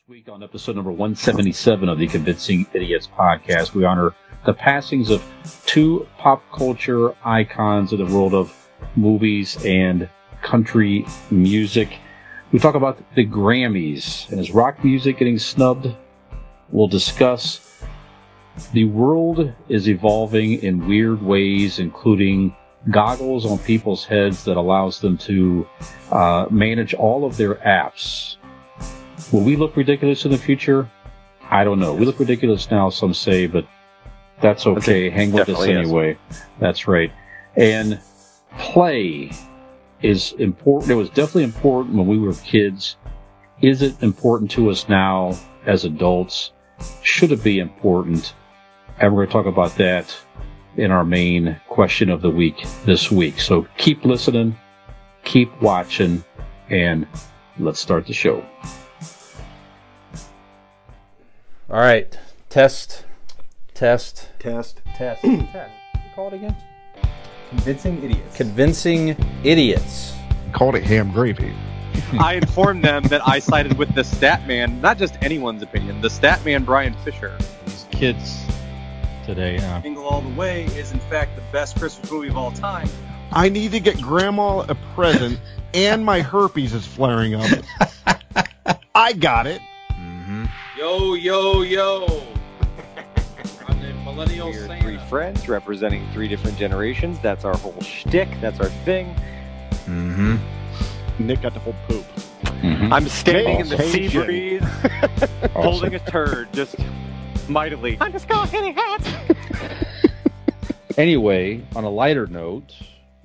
Week on episode number 177 of the Convincing Idiots podcast, we honor the passings of two pop culture icons in the world of movies and country music. We talk about the Grammys, and is rock music getting snubbed? We'll discuss the world is evolving in weird ways, including goggles on people's heads that allows them to manage all of their apps. Will we look ridiculous in the future? I don't know. We look ridiculous now, some say, but that's okay. Hang with us anyway. That's right. And play is important. It was definitely important when we were kids. Is it important to us now as adults? Should it be important? And we're going to talk about that in our main question of the week this week. So keep listening, keep watching, and let's start the show. All right, test. Test. Call it again? Convincing Idiots. Convincing Idiots. Called it ham gravy. I informed them that I sided with the stat man, not just anyone's opinion, the stat man Brian Fisher. These kids today, Jingle All the Way is in fact the best Christmas movie of all time. I need to get Grandma a present, and my herpes is flaring up. I got it. Yo. I'm the millennial We're Santa. three friends representing three different generations. That's our whole shtick. That's our thing. Mm-hmm. Nick got the whole poop. Mm-hmm. I'm standing in the sea Awesome. breeze, holding a turd, just mightily. I'm just going hitting hats. Anyway, on a lighter note,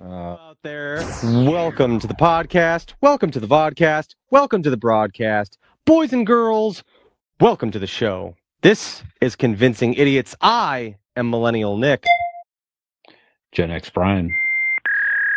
Out there. Welcome to the podcast. Welcome to the vodcast. Welcome to the broadcast. Boys and girls, welcome to the show. This is Convincing Idiots. I am Millennial Nick. Gen X Brian.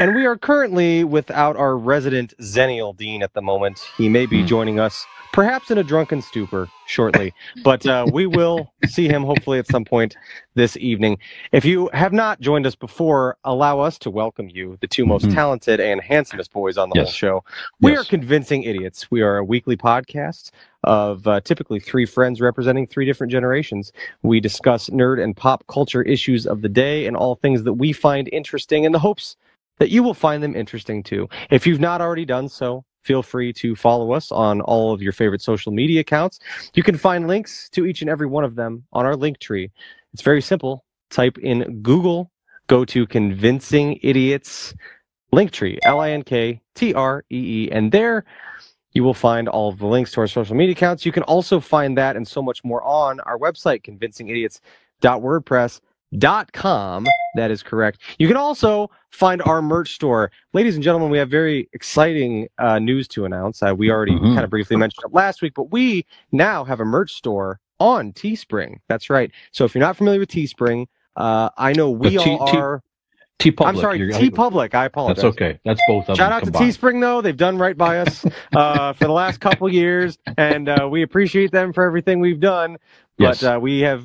And we are currently without our resident Zennial Dean at the moment. He may be joining us, perhaps in a drunken stupor, shortly. But we will see him hopefully at some point this evening. If you have not joined us before, allow us to welcome you, the two most talented and handsomest boys on the whole show. We are Convincing Idiots. We are a weekly podcast of typically three friends representing three different generations. We discuss nerd and pop culture issues of the day and all things that we find interesting in the hopes that you will find them interesting too. If you've not already done so, feel free to follow us on all of your favorite social media accounts. You can find links to each and every one of them on our link tree. It's very simple. Type in Google, go to Convincing Idiots Linktree, Linkttree, and there you will find all of the links to our social media accounts. You can also find that and so much more on our website, convincingidiots.wordpress.com. That is correct. You can also find our merch store. Ladies and gentlemen, we have very exciting news to announce. We already kind of briefly mentioned it last week, but we now have a merch store on Teespring. That's right. So if you're not familiar with Teespring, I know we all are. TeePublic. I'm sorry, TeePublic. I apologize. That's okay. That's both of them. Shout out combined. to Teespring, though. They've done right by us for the last couple years, and we appreciate them for everything we've done. But Yes. we have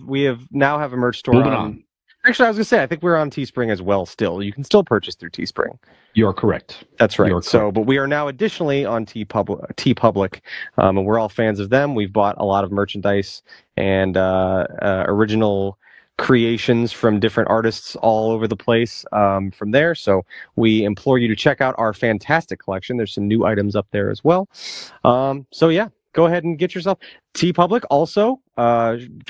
now have a merch store. Moving on. Actually, I was gonna say I think we're on Teespring as well. Still, you can still purchase through Teespring. You are correct. That's right. You're So, correct. but we are now additionally on TeePublic, and we're all fans of them. We've bought a lot of merchandise and original creations from different artists all over the place from there. So we implore you to check out our fantastic collection. There's some new items up there as well. So yeah, go ahead and get yourself TeePublic. Also,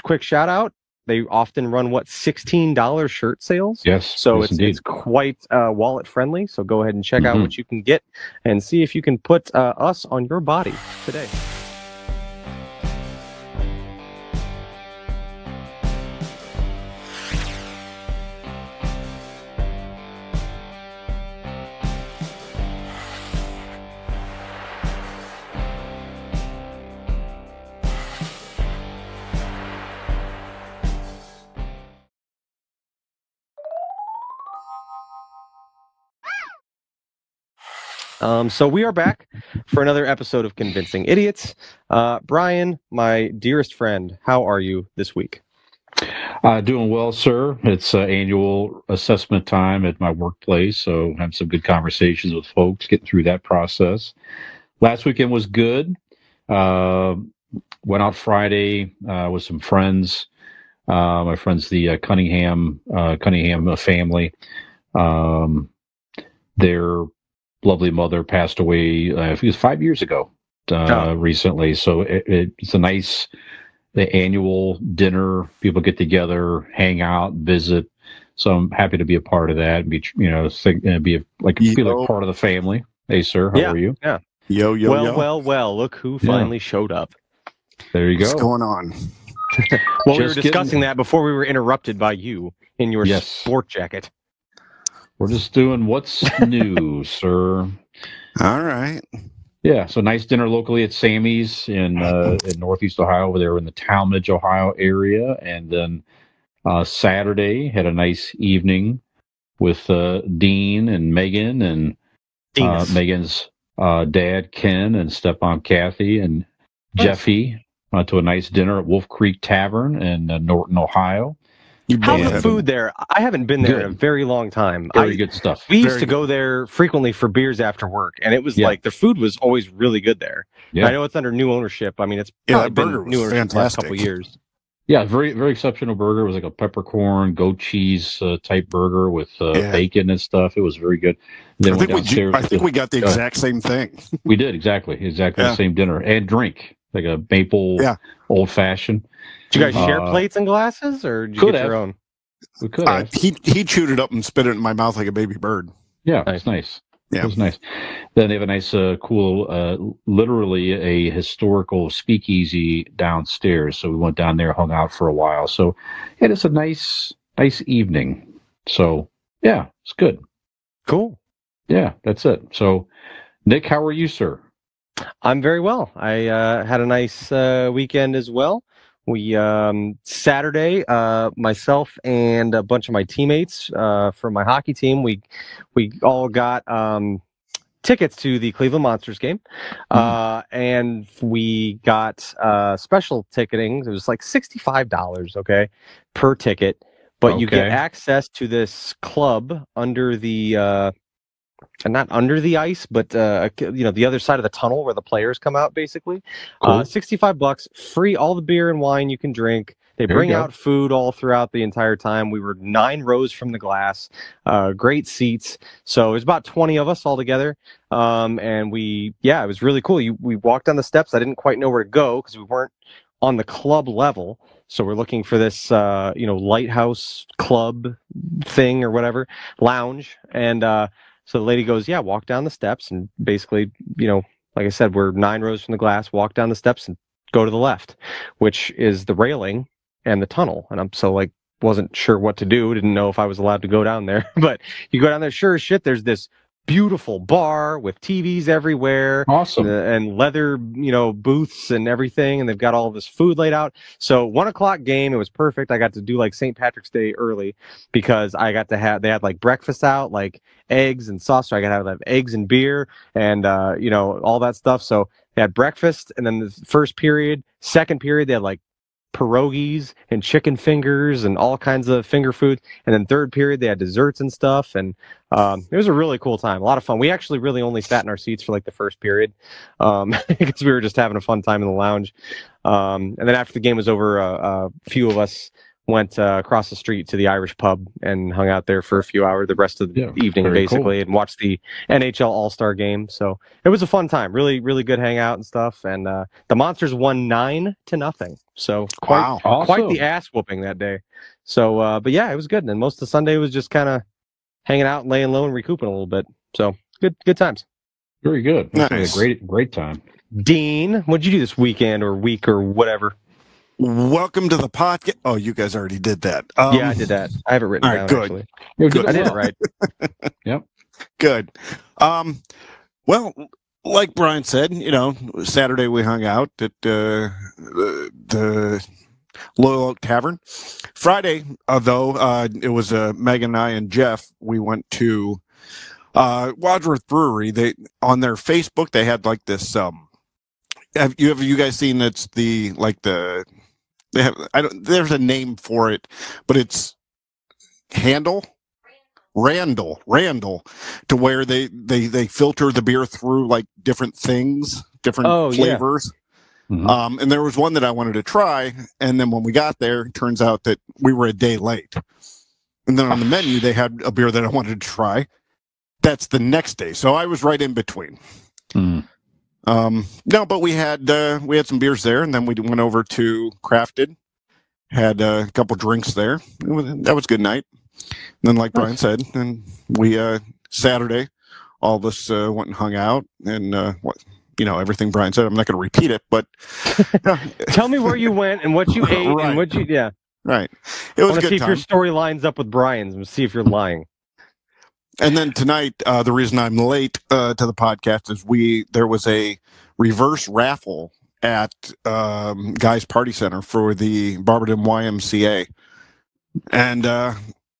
quick shout out. They often run $16 shirt sales. Yes. So yes, it's quite wallet friendly. So go ahead and check out what you can get and see if you can put us on your body today. So we are back for another episode of Convincing Idiots. Brian, my dearest friend, how are you this week? Doing well, sir. It's annual assessment time at my workplace, so having some good conversations with folks, getting through that process. Last weekend was good. went out Friday with some friends. My friends, the Cunningham family. Their lovely mother passed away. I think it was 5 years ago. Recently, so it's a nice the annual dinner. People get together, hang out, visit. So I'm happy to be a part of that and be feel like part of the family. Hey, sir, how are you? Yeah. Yo. Well. Look who finally showed up. There you go. What's going on? Well, we were discussing that before we were interrupted by you in your sport jacket. We're just doing what's new, sir. All right. Yeah, so nice dinner locally at Sammy's in Northeast Ohio. Over there in the Talmadge, Ohio area. And then Saturday had a nice evening with Dean and Megan and Megan's dad, Ken, and stepmom, Kathy, and Jeffy. To a nice dinner at Wolf Creek Tavern in Norton, Ohio. How's the food there? I haven't been there in a very long time. Very good stuff. We used to go there frequently for beers after work, and it was like the food was always really good there. Yeah. I know it's under new ownership. I mean, it's probably been new ownership the last couple of years. Yeah, very, very exceptional burger. It was like a peppercorn, goat cheese type burger with bacon and stuff. It was very good. Then I think we got the exact same thing. We did, exactly the same dinner and drink. Like a maple old fashioned. Did you guys share plates and glasses, or did you get your own? We could have. He chewed it up and spit it in my mouth like a baby bird. Yeah, it's nice. Yeah, it was nice. Then they have a nice, cool, literally a historical speakeasy downstairs. So we went down there, hung out for a while. So yeah, it's a nice evening. So yeah, it's good. Cool. Yeah, that's it. So Nick, how are you, sir? I'm very well. I had a nice weekend as well. We Saturday, myself and a bunch of my teammates from my hockey team, we all got tickets to the Cleveland Monsters game, and we got special ticketing. It was like $65, per ticket, but you get access to this club under the. And not under the ice, but the other side of the tunnel where the players come out, basically. Cool. $65, free, all the beer and wine you can drink. They bring out food all throughout the entire time. We were 9 rows from the glass, great seats. So there's about 20 of us all together. And it was really cool. We walked down the steps. I didn't quite know where to go because we weren't on the club level. So we're looking for this, lighthouse club thing or whatever, lounge. And, so the lady goes, walk down the steps, and basically, like I said, we're 9 rows from the glass, walk down the steps and go to the left, which is the railing and the tunnel. And I'm wasn't sure what to do. Didn't know if I was allowed to go down there, but you go down there, sure as shit, there's this beautiful bar with TVs everywhere. Awesome. And leather, booths and everything. And they've got all this food laid out. So 1:00 game, it was perfect. I got to do like St. Patrick's Day early because I got to they had like breakfast out, like eggs and sauce. So I got to have eggs and beer and, all that stuff. So they had breakfast, and then the first period, second period, they had like pierogies and chicken fingers and all kinds of finger food. And then third period, they had desserts and stuff. And it was a really cool time. A lot of fun. We actually really only sat in our seats for like the first period because we were just having a fun time in the lounge. And then after the game was over, a few of us went across the street to the Irish pub and hung out there for a few hours the rest of the evening, basically, and watched the NHL All-Star game. So it was a fun time. Really, really good hangout and stuff. And the Monsters won 9-0. So quite the ass whooping that day. So, but yeah, it was good. And most of Sunday was just kind of hanging out and laying low and recouping a little bit. So good times. Very good. Nice. A great time. Dean, what'd you do this weekend or week or whatever? Welcome to the podcast. Oh, you guys already did that. Yeah, I did that. I have it written down. Good. Actually. Good. I did it right. Yep. Good. Well, like Brian said, Saturday we hung out at the Loyal Oak Tavern. Friday, though, it was Megan and I and Jeff. We went to Wadsworth Brewery. They on their Facebook they had like this. Have you guys seen? It's they have. There's a name for it, but it's Randall, to where they filter the beer through like different things, different flavors. Mhm. And there was one that I wanted to try, and then when we got there, it turns out that we were a day late. And then on the menu, they had a beer that I wanted to try. That's the next day, so I was right in between. Mm. No, but we had some beers there, and then we went over to Crafted, had a couple drinks there. That was a good night. And then, like Brian said, and we Saturday, all of us went and hung out, and everything Brian said. I'm not going to repeat it, but Tell me where you went and what you ate Right. and what you. Yeah, right. It I was want a to good see if time. your story lines up with Brian's and see if you're lying. And then tonight, the reason I'm late to the podcast is there was a reverse raffle at Guy's Party Center for the Barberton YMCA. And, I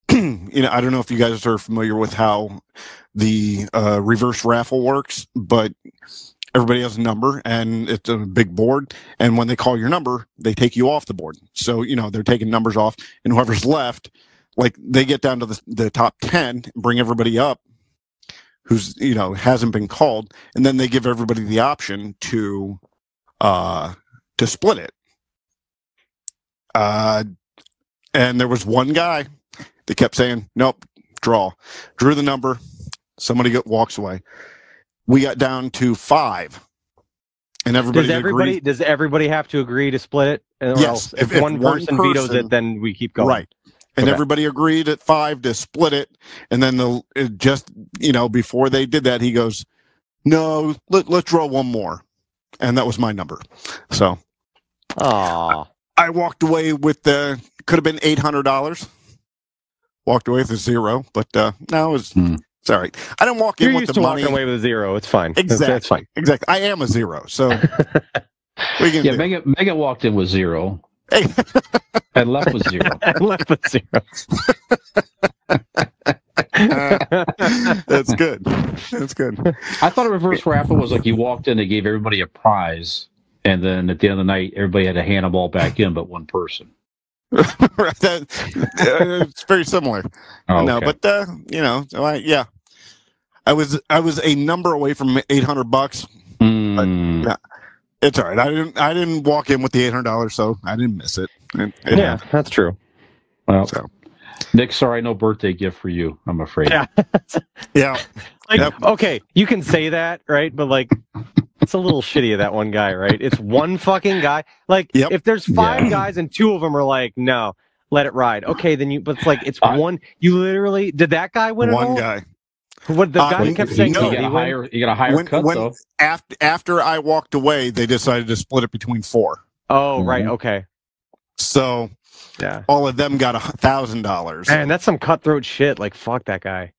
don't know if you guys are familiar with how the reverse raffle works, but everybody has a number and it's a big board. And when they call your number, they take you off the board. So, they're taking numbers off, and whoever's left, like, they get down to the top 10 and bring everybody up who's, hasn't been called. And then they give everybody the option to split it. And there was one guy that kept saying, nope, drew the number. Somebody walks away. We got down to 5. And everybody agreed. Does everybody have to agree to split it? Or Yes. else if one person vetoes it, then we keep going. Right. And Okay. everybody agreed at 5 to split it. And then before they did that, he goes, no, let's draw one more. And that was my number. So Aw. I walked away with could have been $800. Walked away with a 0, but no, it's all right. I didn't walk You're in with used the to money. walking away with a 0. It's fine. Exactly. That's fine. Exactly. I am a 0. So we can Yeah, do. Megan walked in with 0 Hey. and left with 0. I left with 0. That's good. That's good. I thought a reverse raffle was like you walked in, they gave everybody a prize, and then at the end of the night, everybody had to hand them all back in but one person. It's very similar. Oh, No, okay. but so I was a number away from $800. Mm. Yeah, it's all right. I didn't walk in with the $800, so I didn't miss it. It Yeah, that's true. Well, So. Nick, sorry, no birthday gift for you, I'm afraid. Yeah. Yeah. Like, Yep. okay, you can say that, right? But like, it's a little shitty of that one guy, right? It's one fucking guy. Like, Yep. if there's 5 Yeah. guys and 2 of them are like, no, let it ride. Okay, then but it's like, it's one. You literally, did that guy win it One all? guy. What the guy when- that kept saying, no, You did got he a win? higher cut, though. After I walked away, they decided to split it between 4. Oh, right. Mhm. Okay. So Yeah. all of them got $1,000. Man, that's some cutthroat shit. Like, fuck that guy.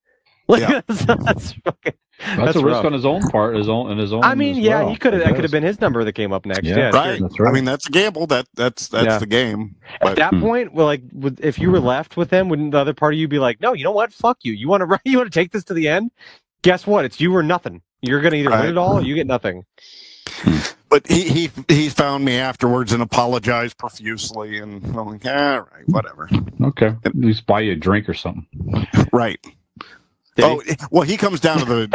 Like, Yeah. that's fucking. That's a risk rough. on his own part, his own. I mean, as yeah, well, he could have. I That could guess. have been his number that came up next. Yeah. Yeah, Right. sure. That's right. I mean, that's a gamble. That's Yeah. the game. At But that point, well, like, if you were left with them, wouldn't the other part of you be like, no, you know what? Fuck you. You want to take this to the end? Guess what? It's you or nothing. You're gonna either Right. win it all or you get nothing. But he found me afterwards and apologized profusely, and I'm like, all right, whatever. Okay. At least buy you a drink or something. Right. Did he? Well, he comes down to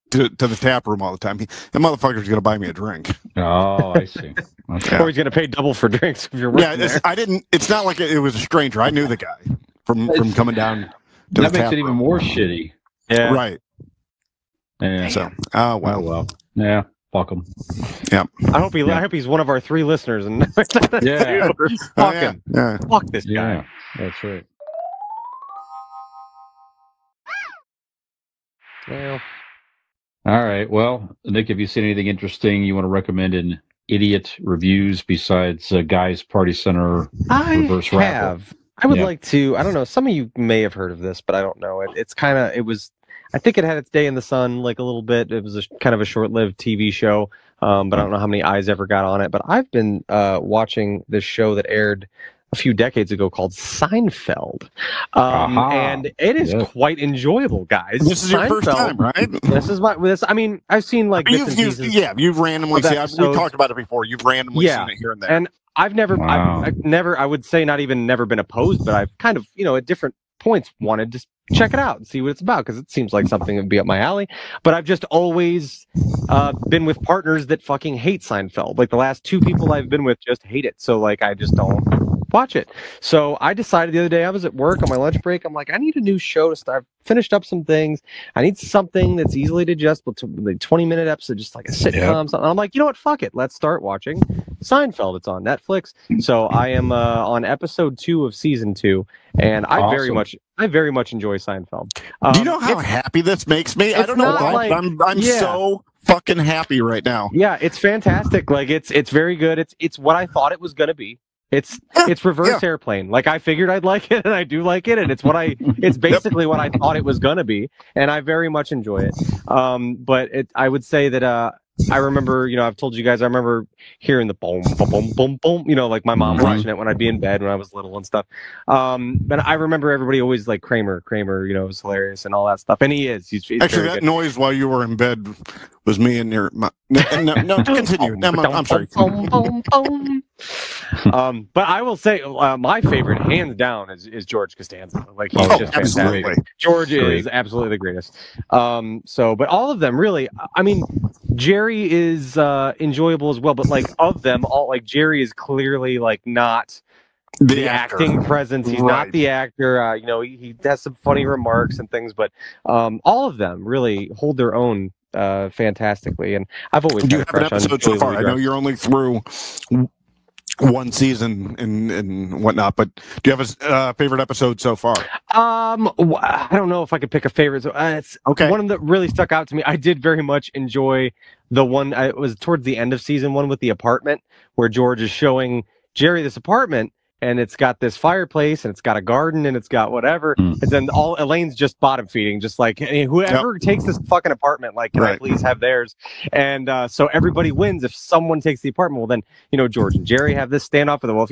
the tap room all the time. The motherfucker's gonna buy me a drink. Oh, I see. Okay. Or he's gonna pay double for drinks if you're working Yeah, there. it's not like it was a stranger. I knew the guy from coming down to That the makes tap it even room. more shitty. Yeah. Right. Yeah. So, Oh, well. Yeah. Fuck him. I hope Yeah. I hope he's one of our 3 listeners. And Yeah. fuck yeah. him. Yeah. Fuck this guy. Yeah. That's right. Well, All right. Well, Nick, have you seen anything interesting you want to recommend in idiot reviews besides Guy's Party Center reverse raffle? have. I would Yeah. like to. I don't know. Some of you may have heard of this, but I don't know. It was. I think it had its day in the sun, like a little bit. It was kind of a short-lived TV show, but I don't know how many eyes ever got on it. But I've been watching this show that aired a few decades ago called Seinfeld, Aha. and it is Yeah. quite enjoyable, guys. This is your first Seinfeld- time, right? This is my. I mean, I've seen like bits and pieces. You've randomly of seen. We episodes. talked about it before. You've randomly Yeah. seen it here and there. And I've never, Wow. I've never, I would say not even never been opposed, but I've kind of, at different points wanted to check it out and see what it's about because it seems like something that would be up my alley. But I've just always been with partners that fucking hate Seinfeld. Like the last 2 people I've been with just hate it. So like I just don't watch it. So I decided the other day I was at work on my lunch break. I'm like, I need a new show to start. I've finished up some things. I need something that's easily digestible, to like 20-minute episode, just like a sitcom. Something. I'm like, you know what? Fuck it. Let's start watching Seinfeld. It's on Netflix. So I am on episode 2 of season 2, and I very much enjoy Seinfeld. Do you know how happy this makes me? I don't know why, like, but I'm so fucking happy right now. Yeah, it's fantastic. Like it's very good. It's what I thought it was gonna be. It's reverse Airplane. Like I figured I'd like it, and I do like it, and it's basically what I thought it was gonna be, and I very much enjoy it. But I would say that I remember, I've told you guys, I remember hearing the boom, boom, boom, boom, boom, like my mom watching it when I'd be in bed when I was little and stuff. But I remember everybody always like Kramer, was hilarious and all that stuff. And he is. He's actually, that noise while you were in bed was me and your. No, continue. I'm sorry. But I will say my favorite, hands down, is George Costanza. Like he's just fantastic. George is absolutely the greatest. But all of them really. I mean, Jerry is enjoyable as well. But like of them all, like Jerry is clearly like not the acting presence. He's not the actor. He has some funny remarks and things. But all of them really hold their own fantastically. And I've always do you have an episode so far? I know you're only through one season and whatnot, but do you have a favorite episode so far? I don't know if I could pick a favorite. It's okay. One that really stuck out to me. I did very much enjoy the one. It was towards the end of season 1 with the apartment, where George is showing Jerry this apartment, and it's got this fireplace, and it's got a garden, and it's got whatever. And then Elaine's just bottom feeding, just like, hey, whoever takes this fucking apartment, like, can I please have theirs? And so everybody wins if someone takes the apartment. Well, then, George and Jerry have this standoff with them. Well, if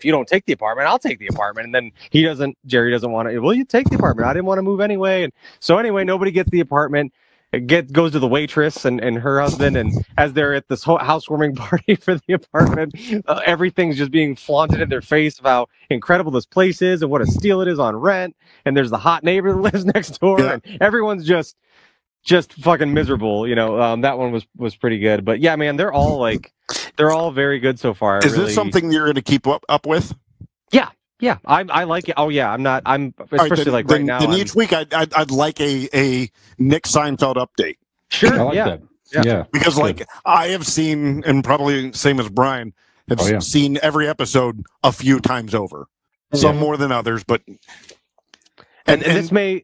you don't take the apartment, I'll take the apartment. And then Jerry doesn't want to. Well, you take the apartment. I didn't want to move anyway. And so anyway, nobody gets the apartment. Goes to the waitress and her husband, and as they're at this housewarming party for the apartment, everything's just being flaunted in their face of how incredible this place is and what a steal it is on rent. And there's the hot neighbor that lives next door, and everyone's just fucking miserable. That one was pretty good. But yeah, man, they're all very good so far. Is this something you're going to keep up with? Yeah, I like it. Oh yeah, I'm especially right now. Then each week I'd like a Nick Seinfeld update. Sure, I like that. Yeah. Because I have seen, and probably same as Brian, have seen every episode a few times over. Some more than others, but and this may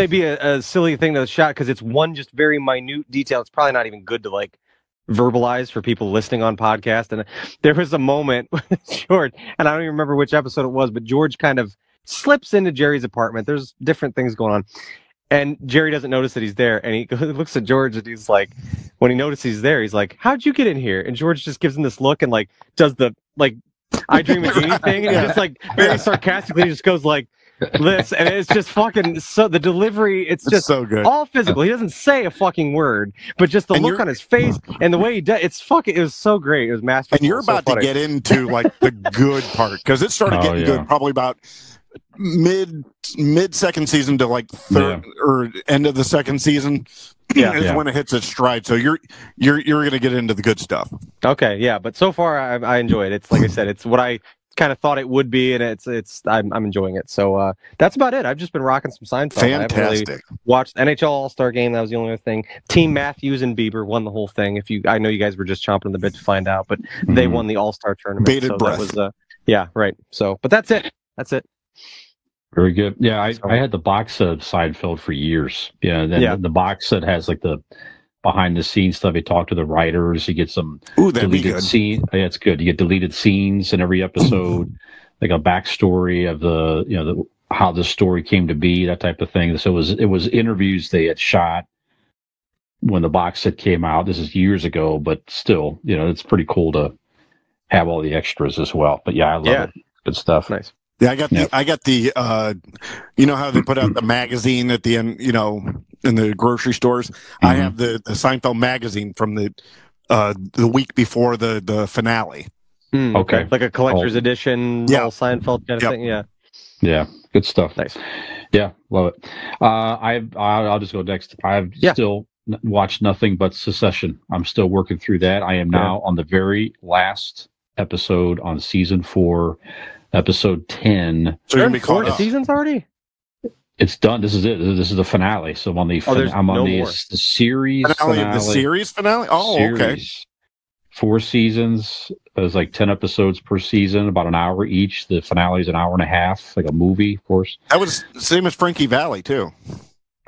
be a silly thing that's shot because it's one just very minute detail. It's probably not even good to like verbalize for people listening on podcast. And there was a moment with George, and I don't even remember which episode it was, but George kind of slips into Jerry's apartment. There's different things going on, and Jerry doesn't notice that he's there, and he looks at George, and he's like, when he notices he's there, he's like, how'd you get in here? And George just gives him this look and like does the like I Dream of Jeannie thing, and he just like very sarcastically just goes like this, and it's just fucking the delivery, it's just so good, all physical. He doesn't say a fucking word, but just the look on his face and the way he does it was so great. It was masterful. And you're about to get into like the good part, because it started getting good probably about mid second season to like third or end of the second season. Is when it hits its stride. So you're gonna get into the good stuff. Okay, yeah, but so far I enjoy it. It's like I said, it's what I kind of thought it would be, and I'm enjoying it. So that's about it. I've just been rocking some Seinfeld. Fantastic. I haven't really watched NHL All-Star Game. That was the only other thing. Team Matthews and Bieber won the whole thing. I know you guys were just chomping on the bit to find out, but they won the All-Star tournament. Bated breath. That was yeah, right. So, but that's it. Very good. Yeah, I had the box set of Seinfeld for years. The box set has like the behind the scenes stuff. You talk to the writers. You get some deleted scenes. Yeah, it's good. You get deleted scenes in every episode, like a backstory of how the story came to be, that type of thing. So it was interviews they had shot when the box set came out. This is years ago, but still, it's pretty cool to have all the extras as well. But yeah, I love it. Good stuff. Nice. Yeah, I got the you know how they put out the magazine at the end, in the grocery stores. I have the Seinfeld magazine from the week before the finale. Okay, like a collector's edition, all Seinfeld kind of thing. Yeah. Yeah, good stuff. Nice. Yeah, love it. I'll just go next. I've still watched nothing but Succession. I'm still working through that. I am now on the very last episode on season 4, episode 10. So you're gonna be caught 4 up. seasons already? It's done. This is it. This is the finale. So I'm on the there's I'm on no the more. the series Finale of the series finale? Oh, okay. series. 4 seasons. There's like 10 episodes per season, about an hour each. The finale is an hour and a half, like a movie, of course. That was the same as Frankie Valli, too.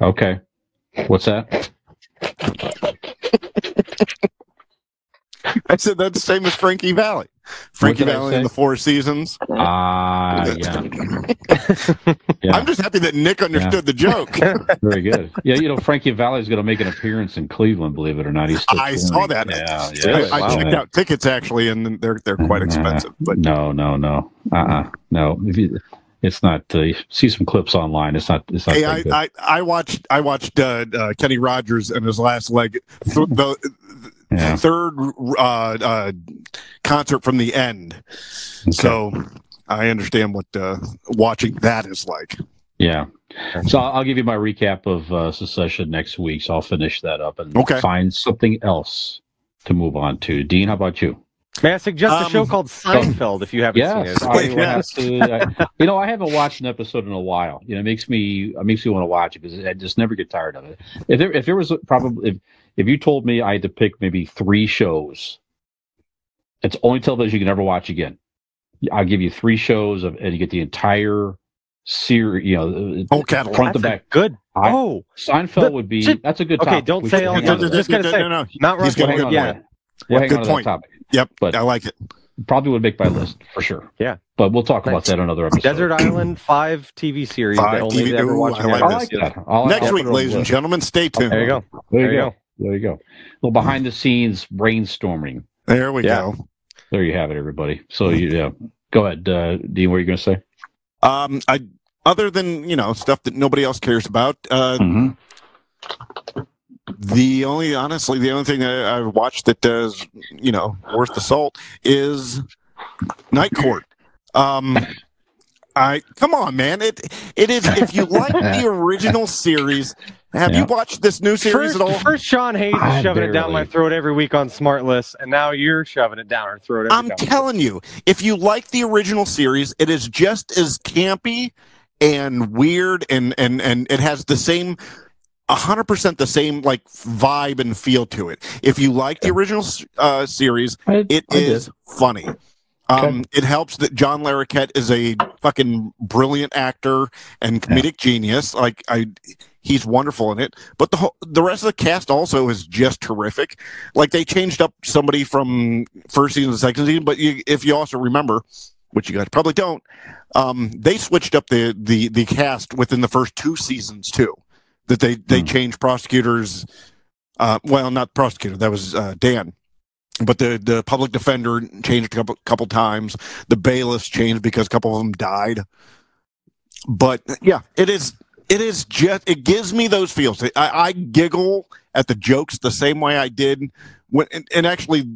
Okay. What's that? I said that's the same as Frankie Valli. Frankie did I Valli in say? the 4 seasons. Yeah. Yeah. I'm just happy that Nick understood the joke. Very good. Yeah, Frankie Valli is going to make an appearance in Cleveland, believe it or not. He's still I touring. saw that. Yeah, Really? I Wow. checked out tickets, actually, and they're quite expensive. But No. No. It's not. See some clips online. It's not. It's not. hey, that good. I watched Kenny Rogers and his last leg, the Yeah. third concert from the end. Okay. So I understand what watching that is like. Yeah. So I'll give you my recap of Succession next week. So I'll finish that up and Okay. find something else to move on to. Dean, how about you? May I suggest a show called Seinfeld if you haven't Yes, seen it? I will have to. I haven't watched an episode in a while. It makes me want to watch it because I just never get tired of it. If there was if you told me I had to pick maybe 3 shows, it's only television you can never watch again. I'll give you 3 shows and you get the entire series. Whole catalog. Front to back. Good. Seinfeld would be. That's a good Okay, topic. don't We say should all hang that. on to that. Just gonna say, No. Mount He's Rushmore. gonna Hang on to Yeah. that. We'll hang Good on to point. that topic. Yep, But I like it. probably would make my list for sure. Yeah. But we'll talk about Nice. that another episode. Desert Island 5 TV series 5 that only TV ever ooh, watch I again. like I this. like that. I'll Next put week, it on the ladies and list. gentlemen, stay tuned. There you go. There you go. A little behind the scenes brainstorming. There we Yeah. go. There you have it, everybody. So go ahead, Dean. What are you going to say? Other than stuff that nobody else cares about, Mhm. the only thing I've watched that does worth the salt is Night Court. Come on, man. It is. If you like the original series, have you watched this new series at all? First, Sean Hayes I is shoving it down barely. my throat every week on Smartless, and now you're shoving it down our throat every I'm week. telling you, if you like the original series, it is just as campy and weird, and it has the same 100% the same like vibe and feel to it. If you like the original series, it is funny. It helps that John Larroquette is a fucking brilliant actor and comedic genius. He's wonderful in it. But the rest of the cast also is just terrific. Like they changed up somebody from first season to second season, but if you also remember, which you guys probably don't, they switched up the cast within the first 2 seasons too. That they changed prosecutors. Well, not prosecutor. That was Dan. But the public defender changed a couple times. The bailiffs changed because a couple of them died. But yeah, it is just, it gives me those feels. I giggle at the jokes the same way I did when, and actually,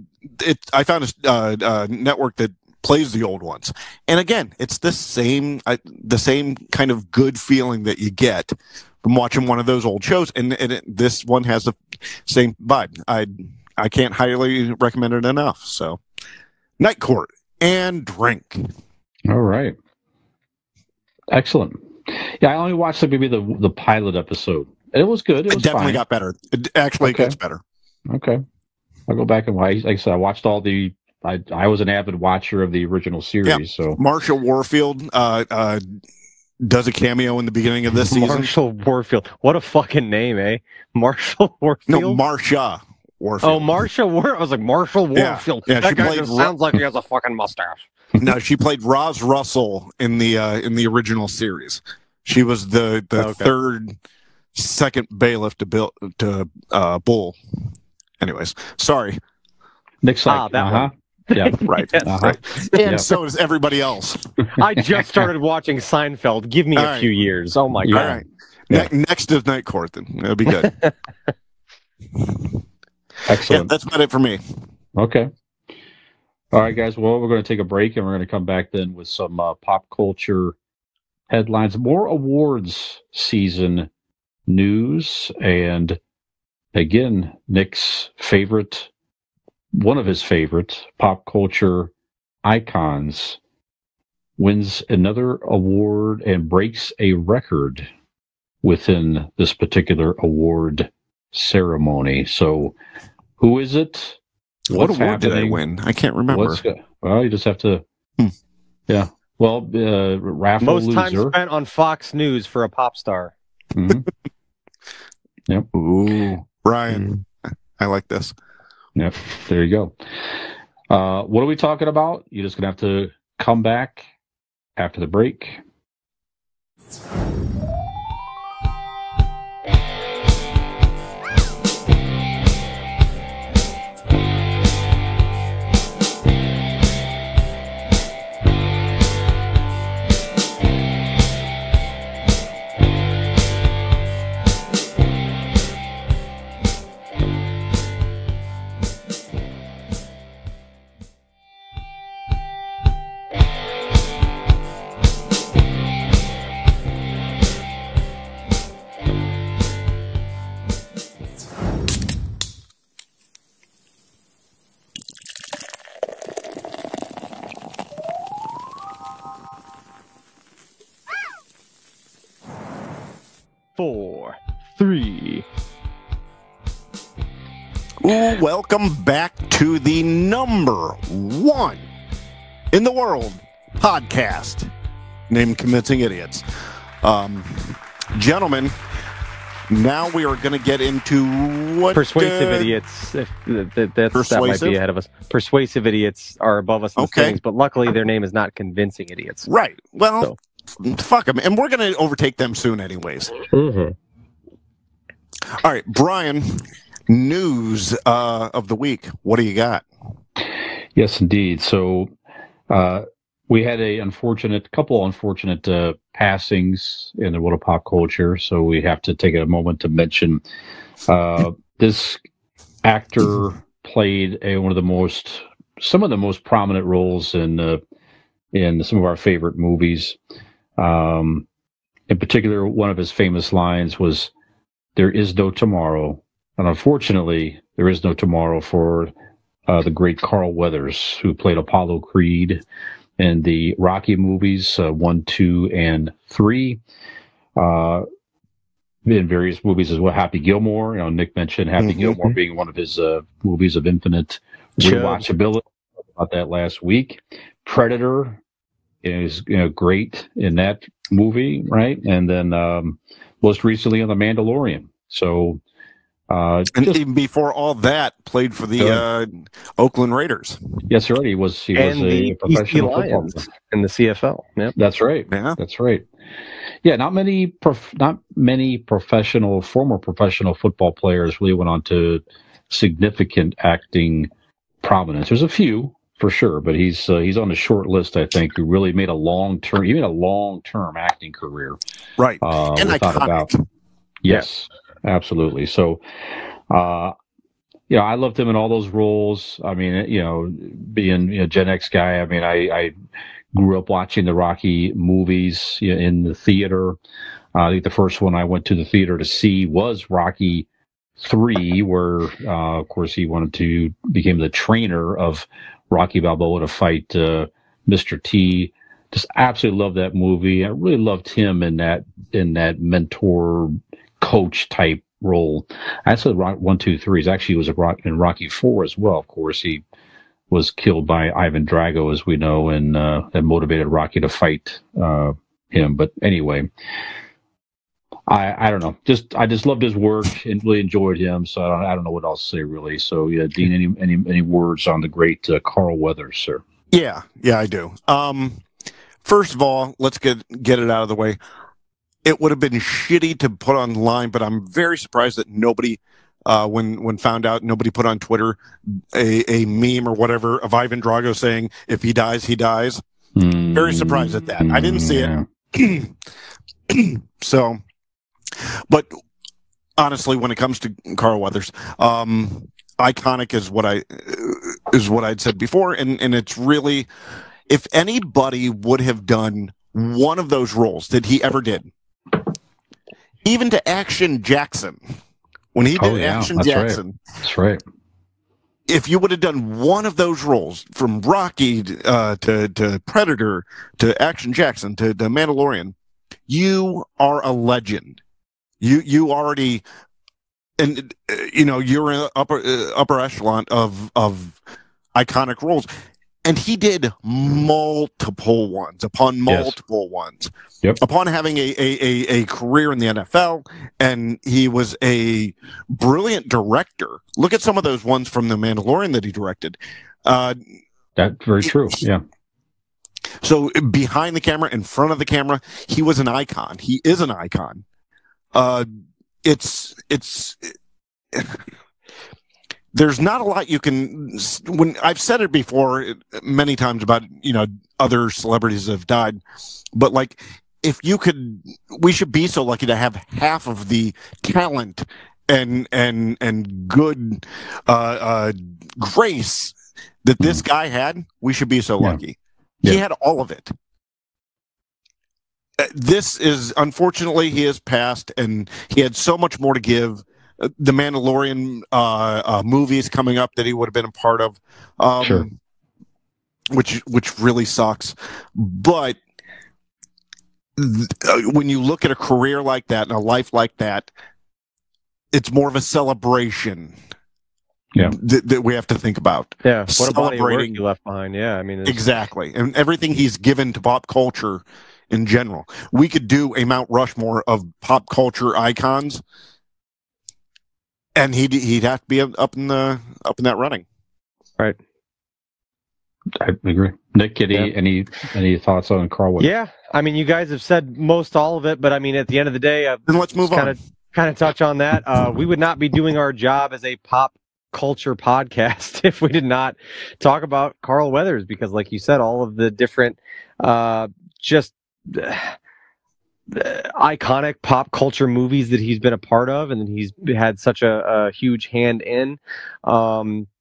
I found a network that plays the old ones, and again, it's the same kind of good feeling that you get from watching one of those old shows, and this one has the same vibe. I can't highly recommend it enough. So, Night Court and drink. All right. Excellent. Yeah, I only watched maybe the pilot episode. It was good. It was definitely fine. got better. It actually gets better. Okay. I'll go back and watch. Like I said, I watched all the. I was an avid watcher of the original series. Yeah. So Marsha Warfield does a cameo in the beginning of this season. Marshall Warfield. What a fucking name, eh? Marshall Warfield? No, Marsha Warfield. Oh, Marsha Warfield. I was like, Marshall Yeah. Warfield. Yeah, that she guy played just sounds like he has a fucking mustache. No, she played Roz Russell in the original series. She was the second bailiff to Bull. Anyways, sorry. Nick Syke. that one. Yeah. Right. Yes, Uh-huh. right. And Yeah. so does everybody else. I just started watching Seinfeld. Give me All a right. few years. Oh my Yeah. god. All right. Yeah. Next is Night Court. Then that'll be good. Yeah, Excellent. that's about it for me. Okay. All right, guys. Well, we're going to take a break, and we're going to come back then with some pop culture headlines, more awards season news, and again, Nick's favorite, one of his favorite pop culture icons, wins another award and breaks a record within this particular award ceremony. So, who is it? What award did I win? I can't remember. Well, you just have to. Yeah. Well, raffle Most loser. time spent on Fox News for a pop star. Mm-hmm. Yep. Ooh, Ryan, I like this. Yep. There you go. What are we talking about? You're just gonna have to come back after the break. Four, three. Ooh, welcome back to the number one in the world podcast named Convincing Idiots. Gentlemen, now we are going to get into what... Persuasive idiots. That might be ahead of us. Persuasive idiots are above us in the standings, but luckily their name is not Convincing Idiots. Right. Well, fuck them. And we're going to overtake them soon anyways. Mm-hmm. All right, Brian, news of the week. What do you got? Yes, indeed. So we had couple unfortunate passings in the world of pop culture. So we have to take a moment to mention this actor played some of the most prominent roles in some of our favorite movies. In particular, one of his famous lines was, "There is no tomorrow." And unfortunately, there is no tomorrow for the great Carl Weathers, who played Apollo Creed in the Rocky movies, 1, 2, and 3. In various movies as well. Happy Gilmore. Nick mentioned Happy Gilmore being one of his movies of infinite rewatchability. About that last week. Predator is great in that movie, right? And then most recently on The Mandalorian. So, and even before all that, played for the Oakland Raiders. Yes, sir. He was a professional football player in the CFL. Yep. That's right. Yeah, that's right. Yeah, not many former professional football players really went on to significant acting prominence. There's a few for sure, but he's on the short list, I think, who really made a long-term acting career. Right. And iconic. Yes, absolutely. So, I loved him in all those roles. I mean, being a Gen X guy, I mean, I grew up watching the Rocky movies in the theater. I think the first one I went to the theater to see was Rocky 3, where, of course, he became the trainer of Rocky Balboa to fight Mr. T. Just absolutely loved that movie. I really loved him in that mentor coach type role. I said 1, 2, 3. Actually, he was in Rocky 4 as well. Of course, he was killed by Ivan Drago, as we know, and that motivated Rocky to fight him. But anyway, I don't know. I just loved his work and really enjoyed him. So I don't know what else to say really. So yeah, Dean, any words on the great Carl Weathers, sir? Yeah, I do. First of all, let's get it out of the way. It would have been shitty to put online, but I'm very surprised that nobody, when found out, nobody put on Twitter a meme or whatever of Ivan Drago saying, "If he dies, he dies." Very surprised at that. I didn't see it. So, but honestly, when it comes to Carl Weathers, iconic is what I'd said before, and it's really, if anybody would have done one of those roles that he ever did, even to Action Jackson, when he did Action Jackson, that's right. If you would have done one of those roles, from Rocky to Predator to Action Jackson to Mandalorian, you are a legend. You already, and you're in upper echelon of iconic roles. And he did multiple ones upon multiple ones. Yep. Upon having a career in the NFL, and he was a brilliant director. Look at some of those ones from The Mandalorian that he directed. That's very true, yeah. So behind the camera, in front of the camera, he was an icon. He is an icon. There's not a lot you can. When I've said it before many times about other celebrities that have died, but like if you could, we should be so lucky to have half of the talent and good grace that this guy had. We should be so lucky. Yeah. He had all of it. This is, unfortunately, he has passed, and he had so much more to give. The Mandalorian movies coming up that he would have been a part of, Sure. which really sucks. But when you look at a career like that and a life like that, it's more of a celebration. Yeah, that we have to think about. Yeah, what a body of work Celebrating. you left behind. Yeah, I mean, Exactly, and everything he's given to pop culture in general. We could do a Mount Rushmore of pop culture icons. And he'd have to be up in that running. Right. I agree. Nick, any thoughts on Carl Weathers? Yeah, I mean, you guys have said most all of it, but I mean, at the end of the day, then let's move on. Kind of touch on that. We would not be doing our job as a pop culture podcast if we did not talk about Carl Weathers, because, like you said, all of the different iconic pop culture movies that he's been a part of and he's had such a huge hand in.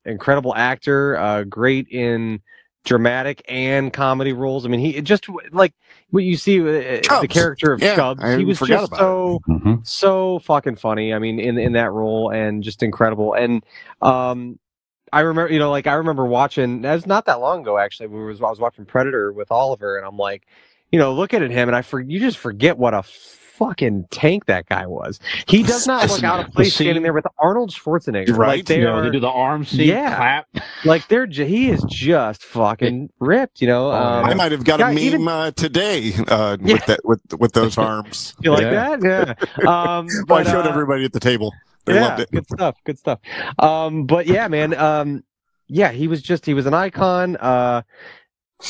Incredible actor, great in dramatic and comedy roles. I mean, he just, like what you see, the character of Chubbs, he was just so fucking funny. I mean, in that role, and just incredible. And I remember watching, that was not that long ago actually, I was watching Predator with Oliver, and I'm like, looking at him, and you just forget what a fucking tank that guy was. He does not look out of place standing there with Arnold Schwarzenegger. Right. Like they do the arm scene, clap. Like he is just fucking ripped, I might have got a meme today with those arms. You like that? Yeah. I showed everybody at the table. They loved it. Good stuff. But yeah, man. He was an icon.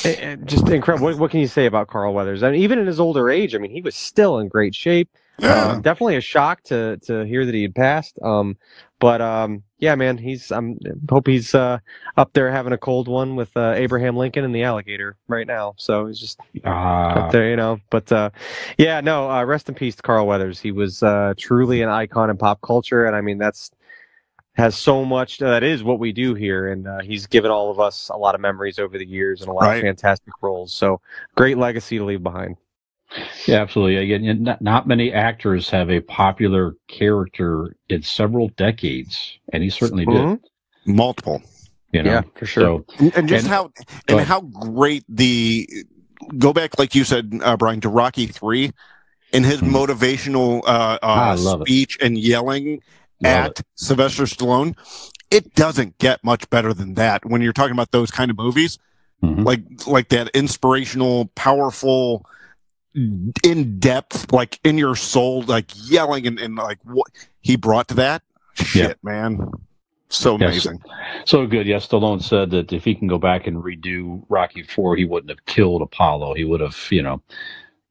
Just incredible. What can you say about Carl Weathers? I mean, even in his older age, I mean, he was still in great shape. Yeah. Definitely a shock to hear that he had passed. But yeah, man, hope he's up there having a cold one with Abraham Lincoln and the alligator right now. So he's just up there, But rest in peace to Carl Weathers. He was truly an icon in pop culture, and I mean has so much. That is what we do here, and he's given all of us a lot of memories over the years and a lot of fantastic roles. So great legacy to leave behind. Yeah, absolutely. Again, not many actors have a popular character in several decades, and he certainly did. Multiple. Yeah, for sure. So, how great go back, like you said, Brian, to Rocky 3 and his motivational speech and yelling at Sylvester Stallone. It doesn't get much better than that when you're talking about those kind of movies, like that inspirational, powerful, in depth, like in your soul, like yelling and like what he brought to that shit, man. So amazing. So good. Yes, Stallone said that if he can go back and redo Rocky 4, he wouldn't have killed Apollo. He would have,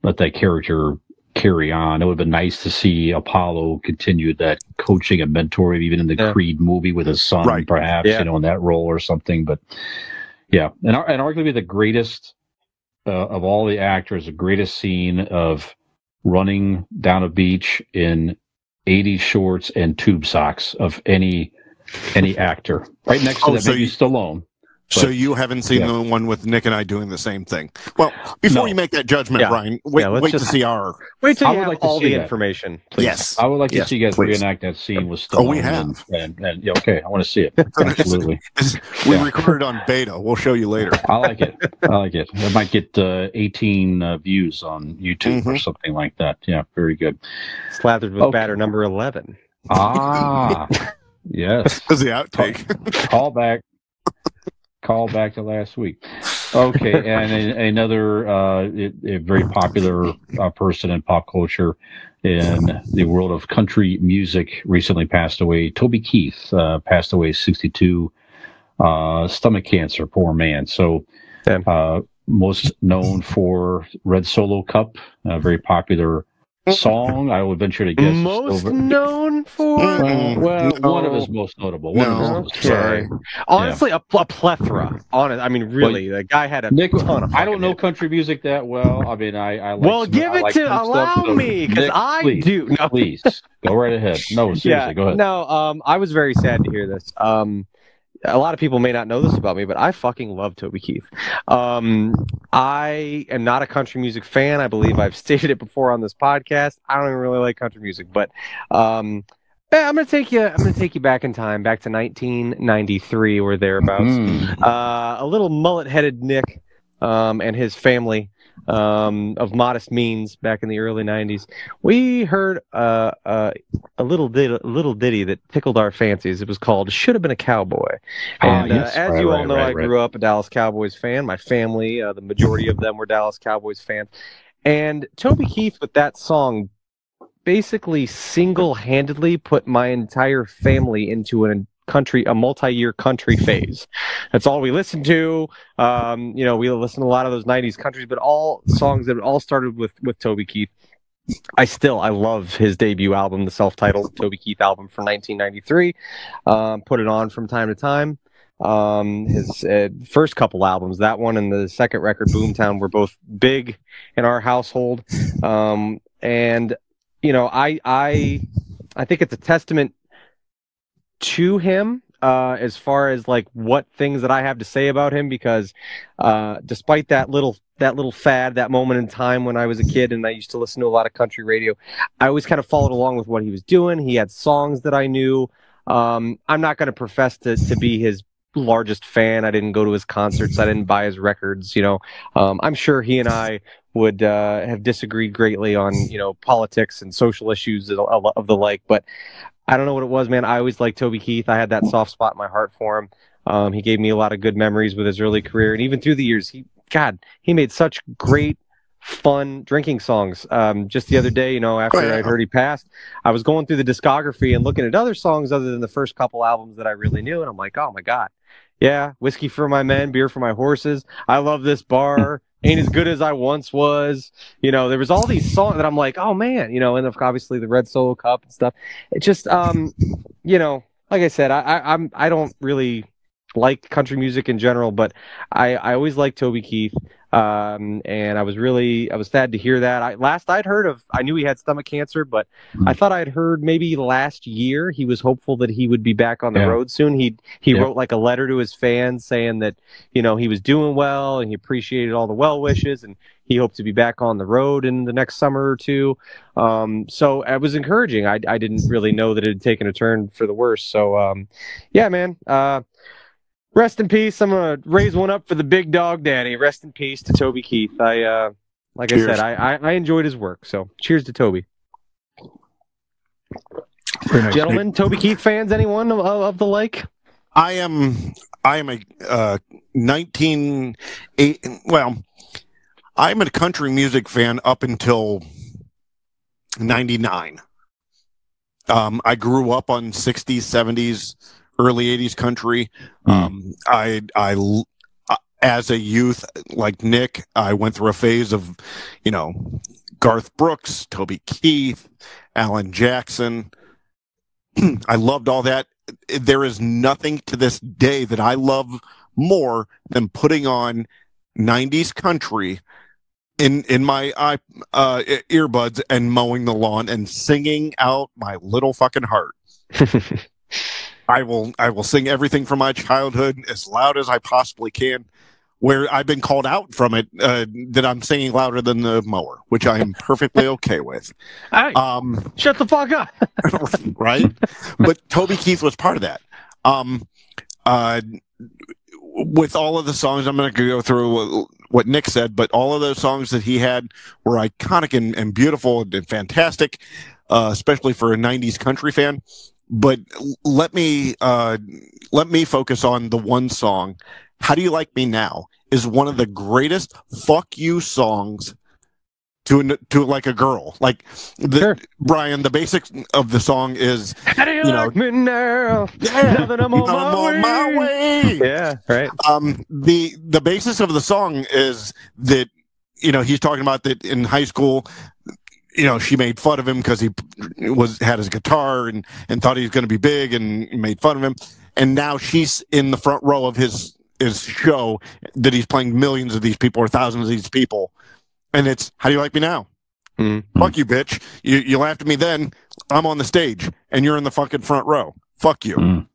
let that character carry on. It would have been nice to see Apollo continue that coaching and mentoring, even in the Creed movie with his son, perhaps, in that role or something. But yeah, and arguably the greatest of all the actors, the greatest scene of running down a beach in 80s shorts and tube socks of any actor. Right next to that, maybe Stallone. So you haven't seen the one with Nick and I doing the same thing. Well, before you make that judgment, Brian, wait to see our. Wait till you have all the information, please. Yes, I would like to see you guys reenact that scene with Stallone. Oh, we have. And yeah, okay, I want to see it. Absolutely. We recorded on beta. We'll show you later. I like it. It might get 18 views on YouTube or something like that. Yeah, very good. Slathered with batter number 11. Ah, yes. That was the outtake. Call back to last week. Okay, and another a very popular person in pop culture in the world of country music recently passed away. Toby Keith passed away, 62, stomach cancer. Poor man. So, most known for Red Solo Cup, a very popular song. I would venture to guess. Most known for? One of his most notable. Honestly, a plethora. I mean, really, the guy had a ton of. I don't know country music that well. I mean, I like. Well, allow me, because I do. No. Please go right ahead. No, seriously, go ahead. No, I was very sad to hear this. A lot of people may not know this about me, but I fucking love Toby Keith. I am not a country music fan. I believe I've stated it before on this podcast. I don't even really like country music, but I'm gonna take you back in time, back to 1993 or thereabouts. A little mullet-headed Nick and his family of modest means back in the early 90s. We heard a little ditty that tickled our fancies. It was called "Should Have Been a Cowboy." And as you all know, I grew up a Dallas Cowboys fan. My family, the majority of them were Dallas Cowboys fans. And Toby Keith with that song basically single-handedly put my entire family into a multi-year country phase. That's all we listened to. We listened to a lot of those 90s countries, but all songs that all started with Toby Keith. I love his debut album, the self-titled Toby Keith album from 1993. Put it on from time to time. His first couple albums, that one and the second record, Boomtown, were both big in our household. And I think it's a testament to him as far as like what things that I have to say about him, because despite that little fad, that moment in time when I was a kid and I used to listen to a lot of country radio, I always kind of followed along with what he was doing. He had songs that I knew. I'm not going to profess to be his largest fan. I didn't go to his concerts. I didn't buy his records. I'm sure he and I would have disagreed greatly on politics and social issues of the like, but I don't know what it was, man. I always liked Toby Keith. I had that soft spot in my heart for him. He gave me a lot of good memories with his early career, and even through the years, he made such great, fun drinking songs. Just the other day, after I'd heard he passed, I was going through the discography and looking at other songs other than the first couple albums that I really knew, and I'm like, oh my god, yeah, Whiskey for My Men, Beer for My Horses, I Love This Bar, Ain't As Good As I Once Was. There was all these songs that I'm like, oh man, and obviously the Red Solo Cup and stuff. It just, like I said, I don't really like country music in general, but I always liked Toby Keith. And I was sad to hear that. I knew he had stomach cancer, but I thought I'd heard maybe last year he was hopeful that he would be back on the road soon. He wrote like a letter to his fans saying that, he was doing well and he appreciated all the well wishes and he hoped to be back on the road in the next summer or two. So it was encouraging. I didn't really know that it had taken a turn for the worse. So, yeah, man, rest in peace. I'm going to raise one up for the big dog daddy. Rest in peace to Toby Keith. I said, I enjoyed his work. So cheers to Toby. Nice. Gentlemen, Toby Keith fans, anyone of the like? I am a I'm a country music fan up until 99. I grew up on 60s, 70s, early 80s country. I as a youth, like Nick, I went through a phase of, Garth Brooks, Toby Keith, Alan Jackson. I loved all that. There is nothing to this day that I love more than putting on 90s country in my earbuds and mowing the lawn and singing out my little fucking heart. I will sing everything from my childhood as loud as I possibly can. Where I've been called out from it, that I'm singing louder than the mower, which I am perfectly okay with. Hey, shut the fuck up. Right? But Toby Keith was part of that. With all of the songs, I'm going to go through what Nick said, but all of those songs that he had were iconic and beautiful and fantastic, especially for a 90s country fan. But let me focus on the one song. How Do You Like Me Now is one of the greatest fuck you songs to like a girl. Like Sure. Brian, the basics of the song is, How do you like me now? yeah, Now that I'm on my way. way. Yeah, right. The basis of the song is that, he's talking about that in high school, she made fun of him because he had his guitar and thought he was going to be big and made fun of him. And now she's in the front row of his show that he's playing millions of these people or thousands of these people. And it's, how do you like me now? Mm-hmm. Fuck you, bitch. You laughed at me then. I'm on the stage and you're in the fucking front row. Fuck you. Mm.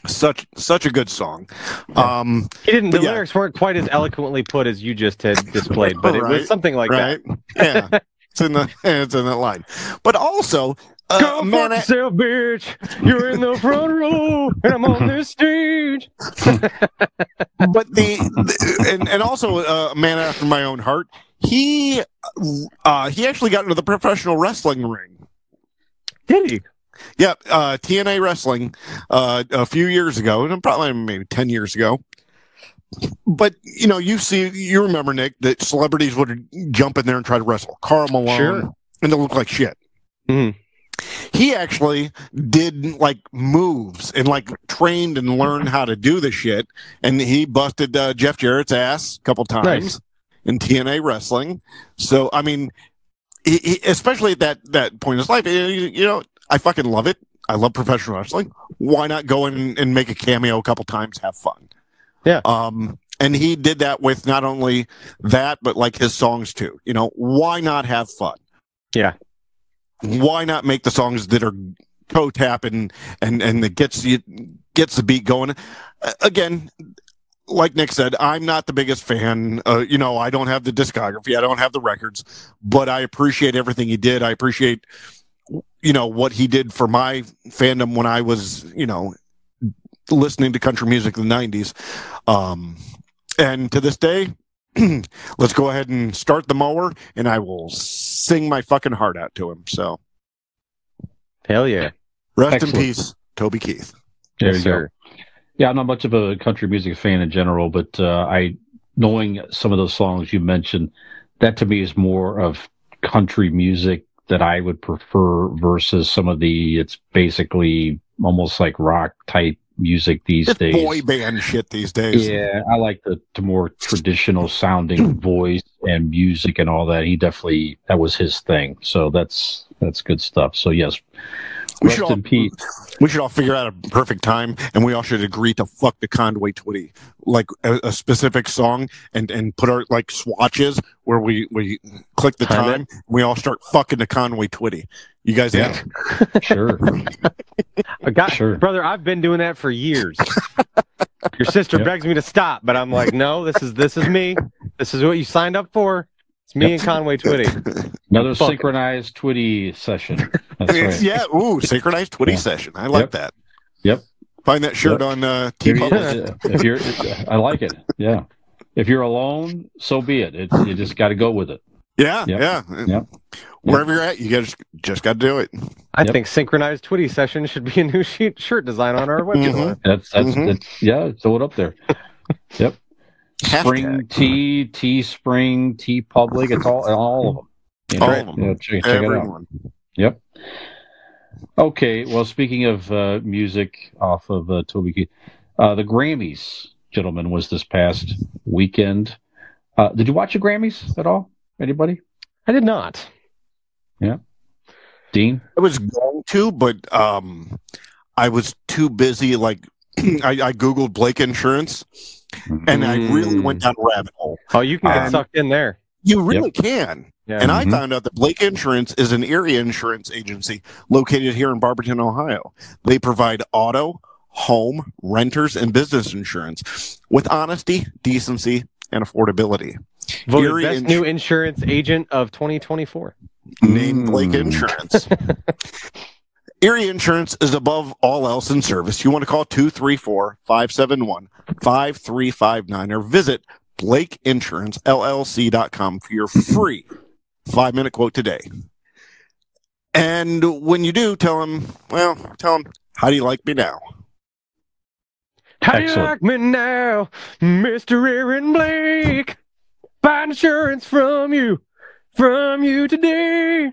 Such a good song. Yeah. The lyrics weren't quite as eloquently put as you just had displayed, but it was something like that. Yeah. It's in that line. But also, go fuck yourself, bitch. You're in the front row, and I'm on this stage. But and also, a man after my own heart. He actually got into the professional wrestling ring. Did he? Yeah, TNA wrestling a few years ago, probably maybe 10 years ago. But you remember, Nick, that celebrities would jump in there and try to wrestle. Karl Malone, Sure. And they look like shit. Mm-hmm. He actually did like moves and like trained and learned how to do the shit, and he busted Jeff Jarrett's ass a couple times. Nice. In TNA wrestling. So I mean, he especially at that point in his life, I fucking love it. I love professional wrestling. Why not go in and make a cameo a couple times, have fun? Yeah. And he did that with not only that, but like his songs too. Why not have fun? Yeah. Why not make the songs that are toe tap and that gets the beat going? Again, like Nick said, I'm not the biggest fan. I don't have the discography. I don't have the records, but I appreciate everything he did. I appreciate, what he did for my fandom when I was, listening to country music in the 90s. And to this day, let's go ahead and start the mower, and I will sing my fucking heart out to him. So, hell yeah. Rest Excellent. in peace, Toby Keith. There Yes, you sir. go. Yeah, I'm not much of a country music fan in general, but knowing some of those songs you mentioned, that to me is more of country music that I would prefer versus some of it's basically almost like rock type music these It's days. boy band shit these days. Yeah, I like the more traditional sounding voice and music and all that. That was his thing. So that's good stuff. So yes, rest in peace. We should all figure out a perfect time, and we all should agree to fuck the Conway Twitty, like a specific song, and put our like swatches where we click the time. And we all start fucking the Conway Twitty. You guys, Yeah, sure. Sure. Brother, I've been doing that for years. Your sister begs me to stop, but I'm like, no, this is me. This is what you signed up for. It's me and Conway Twitty. Another synchronized Twitty session. That's right. Yeah, synchronized Twitty session. I like that. Yep. Find that shirt on I like it. Yeah. If you're alone, so be it. You just got to go with it. Yeah, Yep. yeah. Wherever you're at, you just got to do it. I think synchronized Twitty session should be a new shirt design on our website. That's throw it up there. Yep. Spring Tea Spring, Tea Public. It's all of them. All of them. Check it out. Yep. Okay. Well, speaking of music off of Toby Keith, the Grammys, gentlemen, was this past weekend. Did you watch the Grammys at all? Anybody? I did not. Yeah. Dean? I was going to, but I was too busy. Like, I Googled Blake Insurance, and I really went down a rabbit hole. Oh, you can get sucked in there. You really can. Yeah. And I found out that Blake Insurance is an area insurance agency located here in Barberton, Ohio. They provide auto, home, renters, and business insurance with honesty, decency, and affordability. Voted Erie best new insurance agent of 2024. Named Blake Insurance. Erie Insurance is above all else in service. You want to call 234-571-5359 or visit BlakeInsuranceLLC.com for your free 5-minute quote today. And when you do, tell them, how do you like me now? How do you like me now, Mr. Aaron Blake? Find insurance from you today.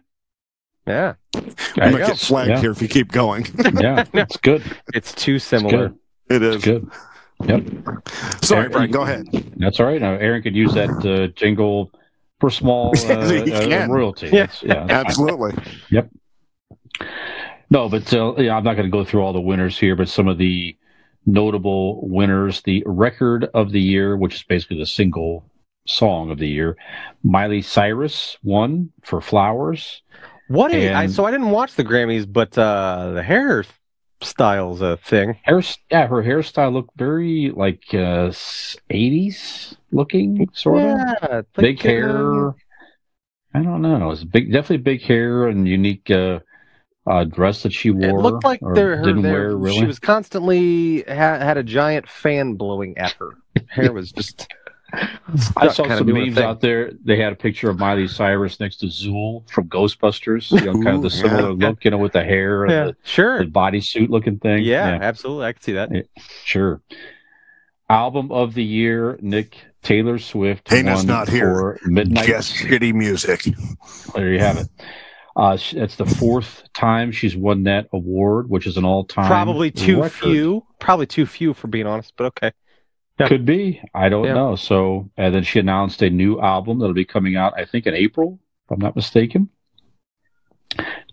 Yeah. I'm going to get flagged here if you keep going. Yeah, it's good. It's too similar. It is. It's good. Yep. Sorry, Brian, go ahead. That's all right. Now, Aaron could use that jingle for small royalty. Yeah, absolutely. Fine. Yep. No, but I'm not going to go through all the winners here, but some of the notable winners. The record of the year, which is basically the single song of the year. Miley Cyrus won for Flowers. So I didn't watch the Grammys, but the hairstyle's a thing. Her hairstyle looked very like 80s looking, sort of. Yeah, big hair. I don't know. It's definitely big hair and unique dress that she wore. It looked like really. She was constantly had a giant fan blowing at her. Hair was just. I saw some memes out there. They had a picture of Miley Cyrus next to Zool from Ghostbusters. Kind of the similar look, with the hair and the bodysuit looking thing. Yeah, absolutely. I can see that. Yeah, sure. Album of the year, Nick Taylor Swift. Dana's not here. Midnight. Just shitty music. There you have it. That's the fourth time she's won that award, which is an all-time Probably too record. few. Probably too few, for being honest, but okay. Yeah. Could be. I don't know. So, and then she announced a new album that'll be coming out, I think, in April, if I'm not mistaken.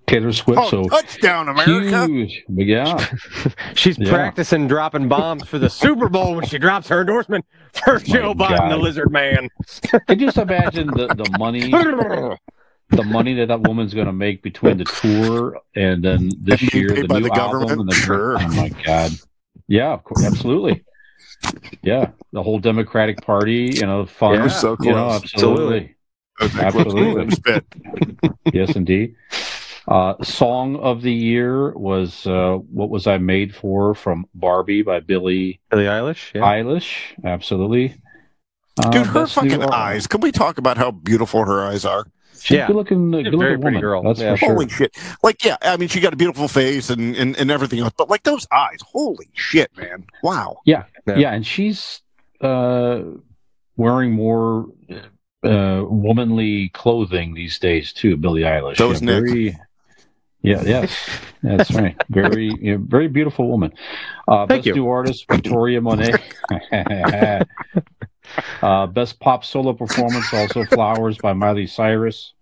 Taylor Swift. Touchdown, America! Huge. Yeah. She's practicing dropping bombs for the Super Bowl when she drops her endorsement for Joe Biden, the Lizard Man. Can you just imagine the money? The money that woman's going to make between the tour and then this year, the new album. And sure. Oh, my God. Yeah, of course, absolutely. Yeah, the whole Democratic Party, fun. Yeah, so close. Absolutely. Yes, indeed. Song of the year was "What Was I Made For" from Barbie by Billie Eilish. Yeah. Eilish, absolutely. Dude, her fucking eyes. Can we talk about how beautiful her eyes are? She's a good looking woman. Girl. That's for sure. Holy shit. She got a beautiful face and everything else, but those eyes, holy shit, man. Wow. Yeah, and she's wearing more womanly clothing these days too, Billie Eilish. That's right. Very, very beautiful woman. Best new artist, Victoria Monet. Best pop solo performance, also Flowers by Miley Cyrus.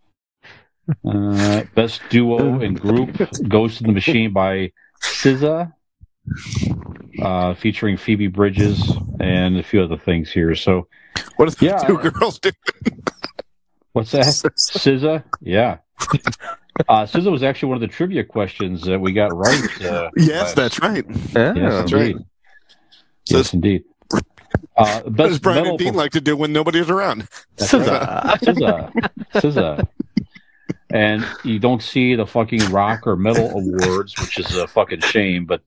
Best duo and group, Ghost in the Machine by SZA, featuring Phoebe Bridges and a few other things here. So, what are the two girls doing? What's that? SZA? Yeah. SZA was actually one of the trivia questions that we got right. Yes, that's right. Yes, that's right. Yes, indeed. What does Brian and Dean like to do when nobody's around? SZA. And you don't see the fucking rock or metal awards, which is a fucking shame, but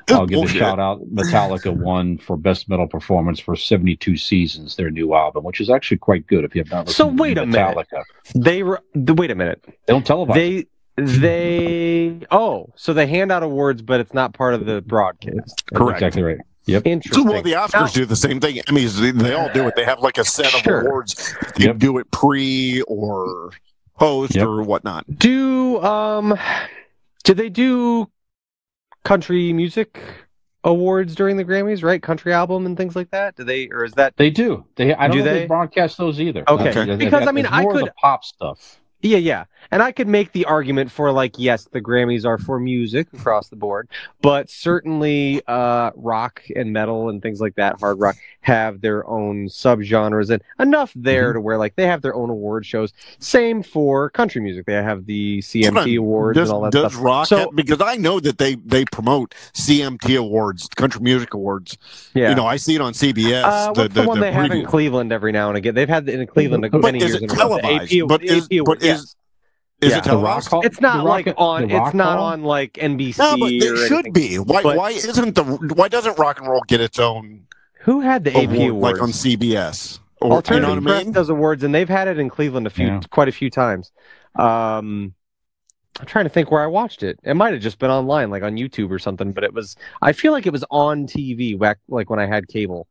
I'll give a shout out. Metallica won for best metal performance for 72 Seasons, their new album, which is actually quite good if you have not listened to Metallica. Wait a minute. They don't televise. So they hand out awards, but it's not part of the broadcast. Correct. That's exactly right. Yep. Interesting. Well, the Oscars do the same thing. Emmys, they all do it. They have like a set of awards. They do it pre or post or whatnot. Do they do country music awards during the Grammys, right? Country album and things like that? Do they, or is that they do? I don't know if they broadcast those either. Okay, because it's more of the pop stuff. Yeah. And I could make the argument for, like, yes, the Grammys are for music across the board, but certainly rock and metal and things like that, hard rock, have their own subgenres and enough there to where, like, they have their own award shows. Same for country music. They have the CMT awards and all that does stuff. rock So, because I know that they promote CMT awards, country music awards. yeah. You know, I see it on CBS. What's the one they have in preview. Cleveland every now and again? They've had it in Cleveland But many is years it in a row. The televised? But is Yeah. it televised? It's not like on. It's not on like NBC. No, but or it should anything. be. Why doesn't rock and roll get its own Who had the AP award, awards? like on CBS? Or, Alternative you know what I Press mean? does awards, and they've had it in Cleveland quite a few times. I'm trying to think where I watched it. It might have just been online, like on YouTube or something. But I feel like it was on TV back, like when I had cable.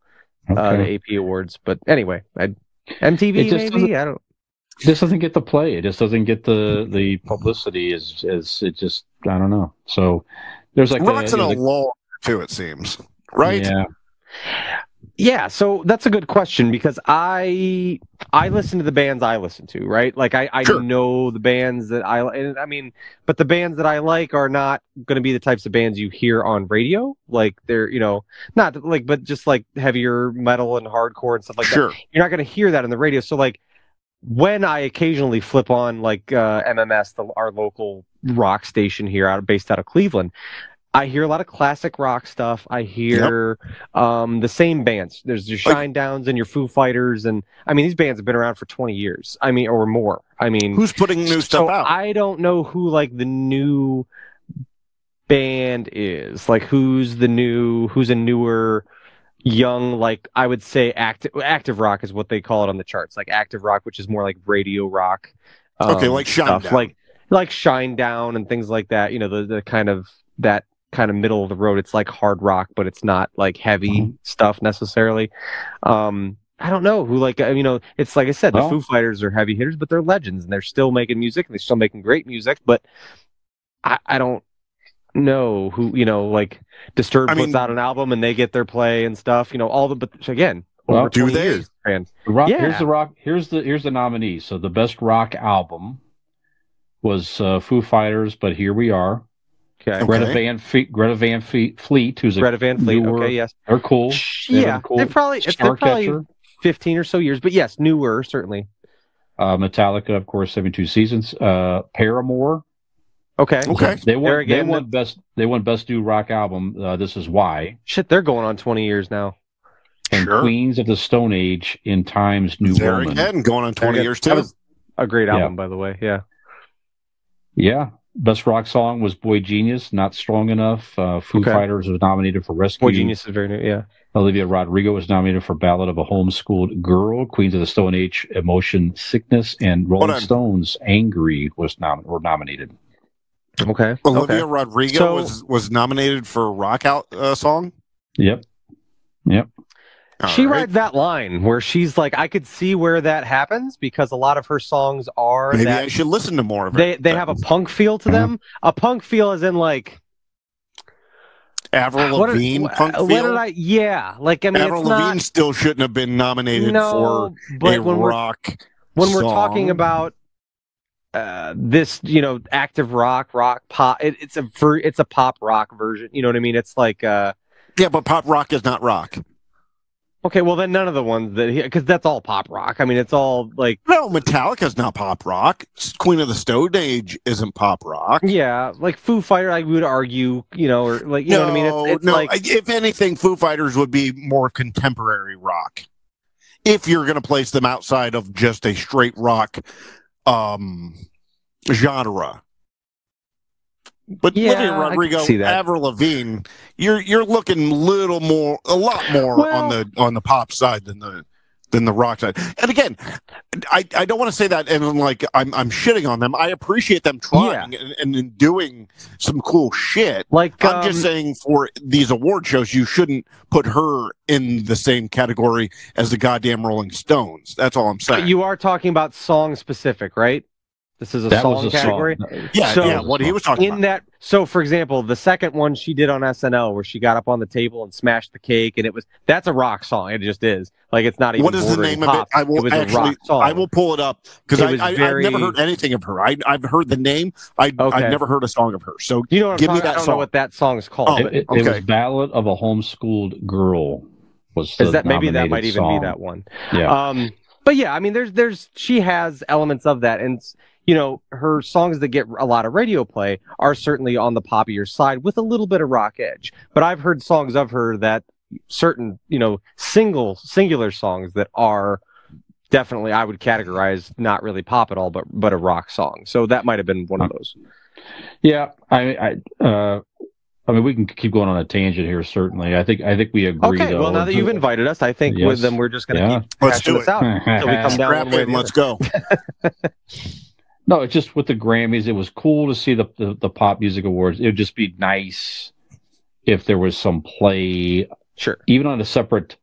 The AP awards, but anyway, MTV maybe. I don't. This doesn't get the play. It just doesn't get the publicity as it just. I don't know. So there's like rock's in a lull too. It seems right. Yeah, so that's a good question because I listen to the bands I listen to, right? Like I Sure. know the bands that but the bands that I like are not going to be the types of bands you hear on radio. Like they're, not like, but just like heavier metal and hardcore and stuff like Sure. that. You're not going to hear that on the radio. So like when I occasionally flip on like MMS, our local rock station here based out of Cleveland, I hear a lot of classic rock stuff. I hear the same bands. There's your Shinedowns and your Foo Fighters, and I mean these bands have been around for 20 years. I mean, or more. I mean, who's putting new stuff out? I don't know who like the new band is. Like who's a newer, young, like I would say active rock is what they call it on the charts. Like active rock, which is more like radio rock. Okay, like Shinedown. Like Shinedown and things like that. The kind of that kind of middle of the road. It's like hard rock, but it's not like heavy stuff necessarily. I don't know who it's like I said, the Foo Fighters are heavy hitters, but they're legends and they're still making music and they're still making great music. But I don't know who, like Disturbed puts out an album and they get their play and stuff, but again, over 20 years. Here's the rock. Here's the nominee. So the best rock album was Foo Fighters, but here we are. Okay. Greta Van Fleet, who's Greta Van Fleet. Newer, Okay, yes, they're cool. Yeah, cool they're probably 15 or so years, but yes, newer certainly. Metallica, of course, 72 seasons. Paramore. Okay. They won best new rock album. This Is Why. Shit, they're going on 20 years now. And Queens of the Stone Age, In Time's New Woman. Again, going on 20 years too. That was a great album, by the way. Yeah. Yeah. Best rock song was Boy Genius, Not Strong Enough. Foo Fighters was nominated for Rescue. Boy Genius is very new, yeah. Olivia Rodrigo was nominated for Ballad of a Homeschooled Girl. Queens of the Stone Age, Emotion, Sickness, and Rolling Stones, Angry were nominated. Okay. Olivia Rodrigo was nominated for a rock song? Yep. She rides that line where she's like, I could see where that happens because a lot of her songs are. Maybe I should listen to more of it. They have a punk feel to them. A punk feel as in like Avril Lavigne punk feel. Avril Lavigne still shouldn't have been nominated for a rock. When we're talking about this, active rock pop, it's a pop rock version. You know what I mean? It's like but pop rock is not rock. Okay, well then none of the ones because that's all pop rock. I mean, it's all like Metallica's not pop rock. Queen of the Stone Age isn't pop rock. Yeah, like Foo Fighters, I would argue, or like know what I mean. It's like, if anything, Foo Fighters would be more contemporary rock. If you're going to place them outside of just a straight rock genre. But Olivia Rodrigo, Avril Lavigne, you're looking a lot more on the pop side than the rock side. And again, I don't want to say that and like I'm shitting on them. I appreciate them trying and doing some cool shit. Like I'm just saying for these award shows, you shouldn't put her in the same category as the goddamn Rolling Stones. That's all I'm saying. You are talking about song specific, right? This is a That song was a category. song. Yeah, So, yeah, what he was talking In about. that, so for example, the second one she did on SNL where she got up on the table and smashed the cake, and that's a rock song. It just is. Like, it's not even What is the bordering name of it? pop. I will It was a rock song. I will pull it up because It was I've very- never heard anything of her. I've heard the name. I've never heard a song of hers. So You know what I'm give me talking? I that don't song. know what that song is called. Oh, but It was Ballad of a Homeschooled Girl. Was is the that maybe that nominated might even song. be that one? Yeah. But yeah, I mean, there's she has elements of that, and her songs that get a lot of radio play are certainly on the poppier side with a little bit of rock edge. But I've heard songs of her that certain singular songs that are definitely I would categorize not really pop at all, but a rock song. So that might have been one of those. Yeah, I mean, we can keep going on a tangent here. Certainly, I think we agree. Okay, though. well, now that you've invited us, I think with them we're just going to keep Let's hashing do this it. out until we come down Strap one way or in, the let's other. go. No, it's just with the Grammys. It was cool to see the Pop Music Awards. It would just be nice if there was some play, Sure. even on a separate,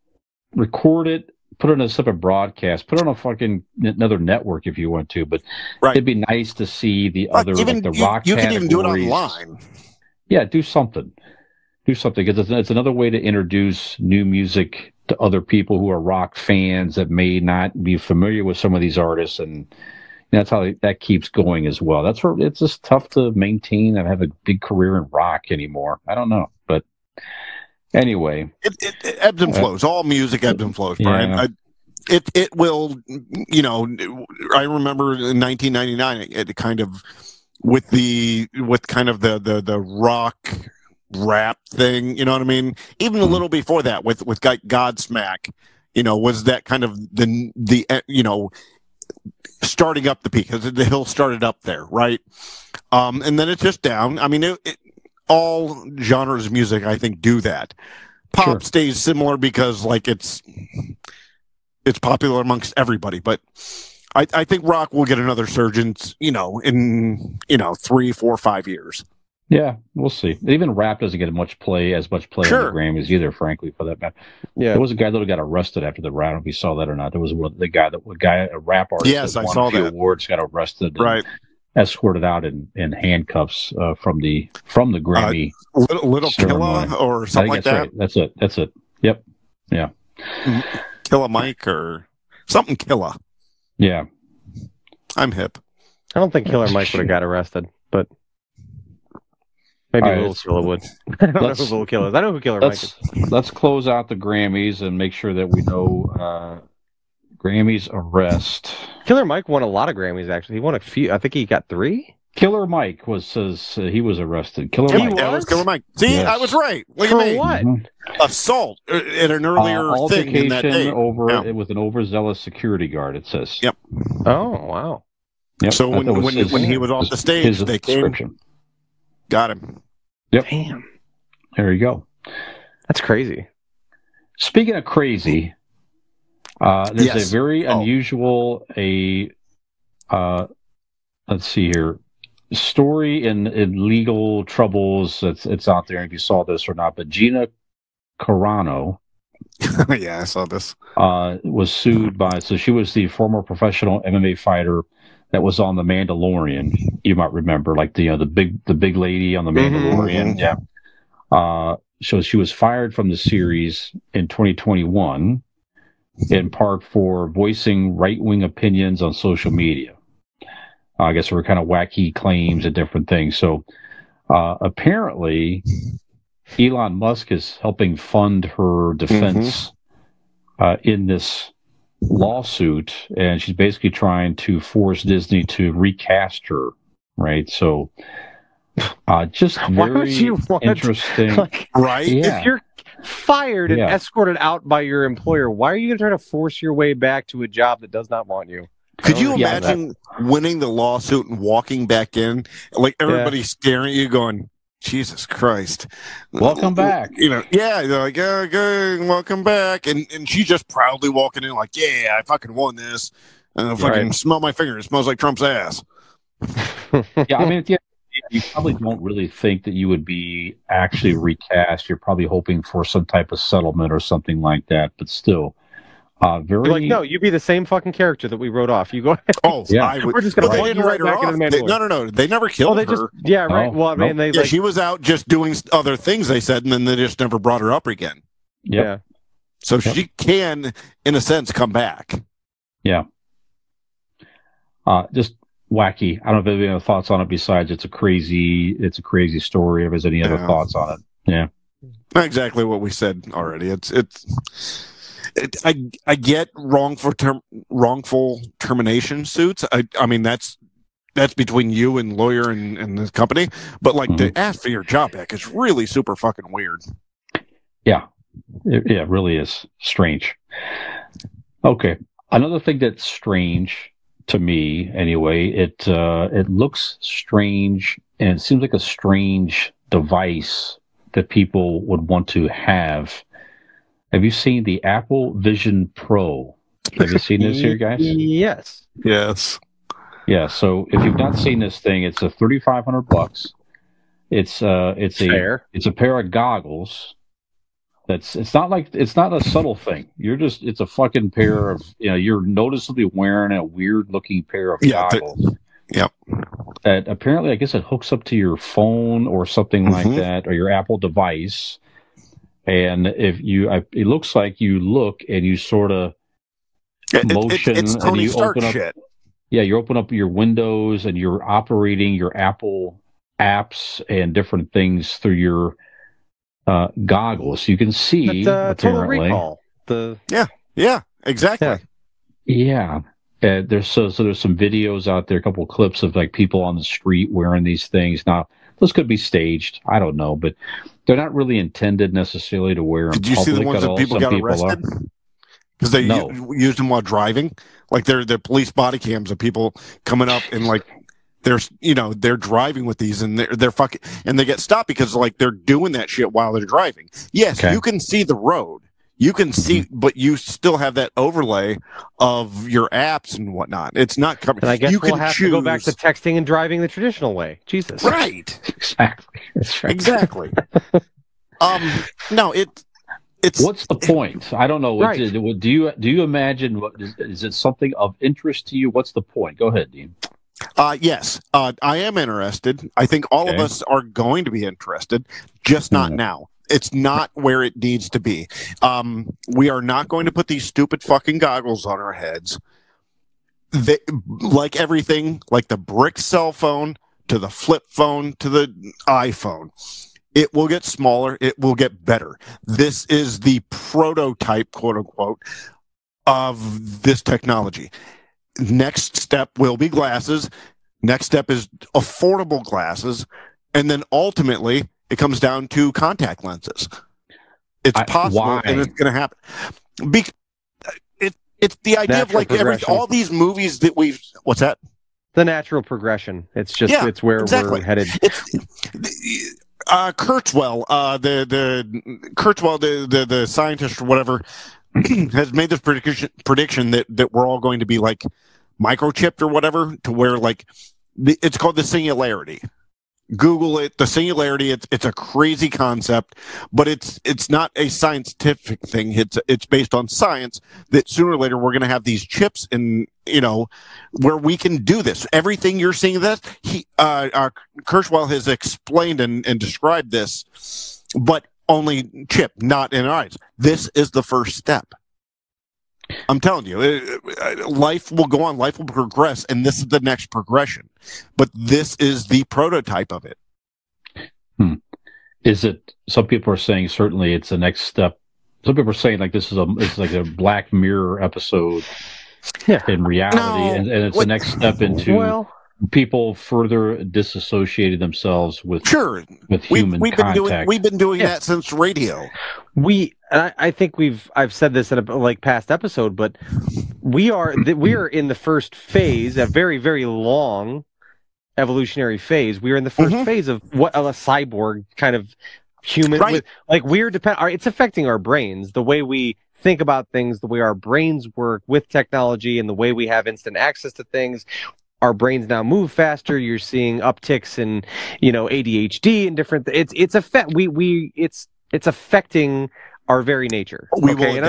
record it, put it on a separate broadcast, put it on a fucking another network if you want to. But Right. it'd be nice to see the other, even like the rock you can even do it categories. online. Yeah, do something. Do something, because it's another way to introduce new music to other people who are rock fans that may not be familiar with some of these artists, and that's how that keeps going as well. That's where it's just tough to maintain and have a big career in rock anymore. I don't know, but anyway, It ebbs and flows. All music ebbs and flows, Brian. Yeah. It will. I remember in 1999, it kind of with kind of the rock rap thing. You know what I mean? Even a little before that, with Godsmack, was that kind of the starting up the peak, because the hill started up there, right? And then it's just down. I mean, all genres of music, I think, do that. Pop Sure. stays similar because, like, it's popular amongst everybody. But I think rock will get another surge in 3, 4, 5 years. yeah, we'll see. Even rap doesn't get as much play on the Grammys either, frankly, for that matter. Yeah. There was a guy that got arrested after the round. I don't know if you saw that or not. There was a rap artist Yes, that I won saw a few that. awards, got arrested, and Right. escorted out in handcuffs from the Grammy. Little ceremony. Killa or something like that. Right. That's it. Yep. Yeah. Killa Mike or something Killa. Yeah. I'm hip. I don't think Killer Mike would have got arrested, but maybe All right, Little Killa would. I don't know who Little Killa is. I know who Killer Mike is. Let's close out the Grammys and make sure that we know Grammys arrest. Killer Mike won a lot of Grammys, actually. He won a few. I think he got 3. Killer Mike says he was arrested. Killer He Mike. That was Killer Mike. See, Yes. I was right. Look For at me. what? Mhm. Assault at an earlier thing in that day. Altercation with an overzealous security guard. It says. Yep. Oh, wow. Yep. So That was when he was off the stage, his they came, description. got him. Yep. Damn. There you go. That's crazy. Speaking of crazy, there's Yes. a very Oh. unusual let's see here, story in legal troubles. It's out there if you saw this or not. But Gina Carano Yeah, I saw this. was sued so she was the former professional MMA fighter that was on the Mandalorian. You might remember, like the big lady on the Mandalorian. Mhm. Yeah. So she was fired from the series in 2021 in part for voicing right-wing opinions on social media. I guess there were kind of wacky claims and different things. So apparently Elon Musk is helping fund her defense in this lawsuit, and she's basically trying to force Disney to recast her, right? So just Why would very you want- interesting. Like, Right? Yeah. if you're fired and Yeah. escorted out by your employer, why are you going to try to force your way back to a job that does not want you? Could you Yeah, imagine winning the lawsuit and walking back in, like everybody staring at you, going, "Jesus Christ, Welcome back." Yeah, they're like, "Yeah, good, welcome back," and she's just proudly walking in, like, "Yeah, I fucking won this. I fucking Right. smell my fingers. It smells like Trump's ass." Yeah, I mean, at the end of the day, you probably don't really think that you would be actually recast. You're probably hoping for some type of settlement or something like that, but still. Very. You're like, no, you be the same fucking character that we wrote off. You go ahead. Oh, Yeah. I would. We're just gonna But they plug didn't you write right her back into off. the Mandalorian. No. They never killed they her. just, yeah, right. Oh, Well, I mean, nope. they Yeah, she was out just doing other things, they said, and then they just never brought her up again. Yep. yeah. So she can, in a sense, come back. Yeah. Just wacky. I don't know if there's any other thoughts on it besides it's a crazy story. If there's any other Yeah. thoughts on it. Yeah. Not exactly what we said already. I get wrongful termination suits. I mean that's between you and lawyer and the company. But like to ask for your job back is really super fucking weird. Yeah. It really is strange. Okay. Another thing that's strange to me, anyway, it looks strange and it seems like a strange device that people would want to have. Have you seen the Apple Vision Pro? Have you seen this here, guys? Yes. Yes. Yeah. So if you've not seen this thing, it's a $3,500. It's Fair. a pair of goggles. It's not a subtle thing. It's a fucking pair of, you're noticeably wearing a weird looking pair of goggles. Yep. That apparently, I guess it hooks up to your phone or something like that, or your Apple device. And it looks like you look and you sort of motion it's and Tony you Stark open up. shit. Yeah, you open up your windows and you're operating your Apple apps and different things through your goggles. You can see Total apparently. Recall. Yeah, exactly. Yeah. There's some videos out there, a couple of clips of like people on the street wearing these things. Now, those could be staged. I don't know, but they're not really intended necessarily to wear in Did you see the ones that people got arrested? Because they used them while driving. Like they're police body cams of people coming up and like they're driving with these and they're fucking and they get stopped because like they're doing that shit while they're driving. Yes, you can see the road. You can see, but you still have that overlay of your apps and whatnot. It's not coming. And I guess you we'll can have choose. to go back to texting and driving the traditional way. Jesus. Right. Exactly. That's right. Exactly. No, it's. What's the point? I don't know. Right. Do you imagine? Is it something of interest to you? What's the point? Go ahead, Dean. Yes, I am interested. I think all of us are going to be interested, just not now. It's not where it needs to be. We are not going to put these stupid fucking goggles on our heads. Like everything, like the brick cell phone to the flip phone to the iPhone, it will get smaller. It will get better. This is the prototype, quote unquote, of this technology. Next step will be glasses. Next step is affordable glasses. And then ultimately, it comes down to contact lenses. It's possible, and it's going to happen. It's the idea of like all these movies that we've. What's that? The natural progression. It's just it's where we're headed. Kurzweil, the scientist or whatever, has made this prediction that we're all going to be like microchipped or whatever, to where like it's called the singularity. Google it, the singularity. It's a crazy concept, but it's not a scientific thing. It's based on science that sooner or later we're going to have these chips in, where we can do this. Everything you're seeing, that Kurzweil has explained and described this, but only chip, not in our eyes. This is the first step. I'm telling you, life will go on, life will progress, and this is the next progression. But this is the prototype of it. Is it? Some people are saying certainly it's the next step. Some people are saying like it's like a Black Mirror episode in reality, and it's the next step into people further disassociating themselves with human contact. We've been doing that since radio. I think I've said this in a past episode, but we are in the first phase, a very, very long evolutionary phase. We are in the first phase of what a cyborg kind of human with it's affecting our brains, the way we think about things, the way our brains work with technology, and the way we have instant access to things. Our brains now move faster. You're seeing upticks in, ADHD and different. It's affecting our very nature. We will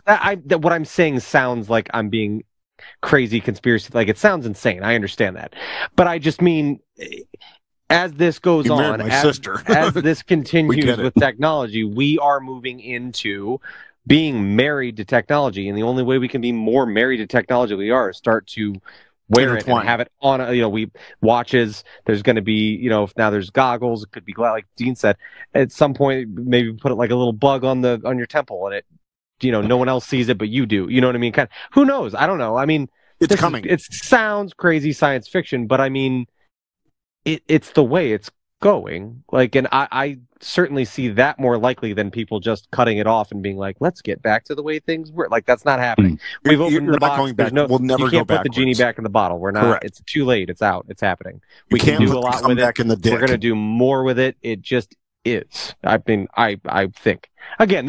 and what I'm saying sounds like I'm being crazy conspiracy, like it sounds insane. I understand that, but I just mean, as this goes on, as this continues with technology, we are moving into being married to technology, and the only way we can be more married to technology we are is start to wear it and have it on. We watches. There's going to be, if now there's goggles, it could be like Dean said. At some point, maybe put it like a little bug on your temple, and it, no one else sees it but you do. You know what I mean? Kind of, who knows? I don't know. I mean, it's coming. It sounds crazy science fiction, but I mean, it's the way it's going. Like, and I certainly see that more likely than people just cutting it off and being like, let's get back to the way things were. Like, that's not happening. We've opened the box. Going back. We'll never you can't go put the genie back in the bottle. We're not. Correct. It's too late. It's out. It's happening. We can do a lot with it. We're going to do more with it. It just is. I mean, I think, again,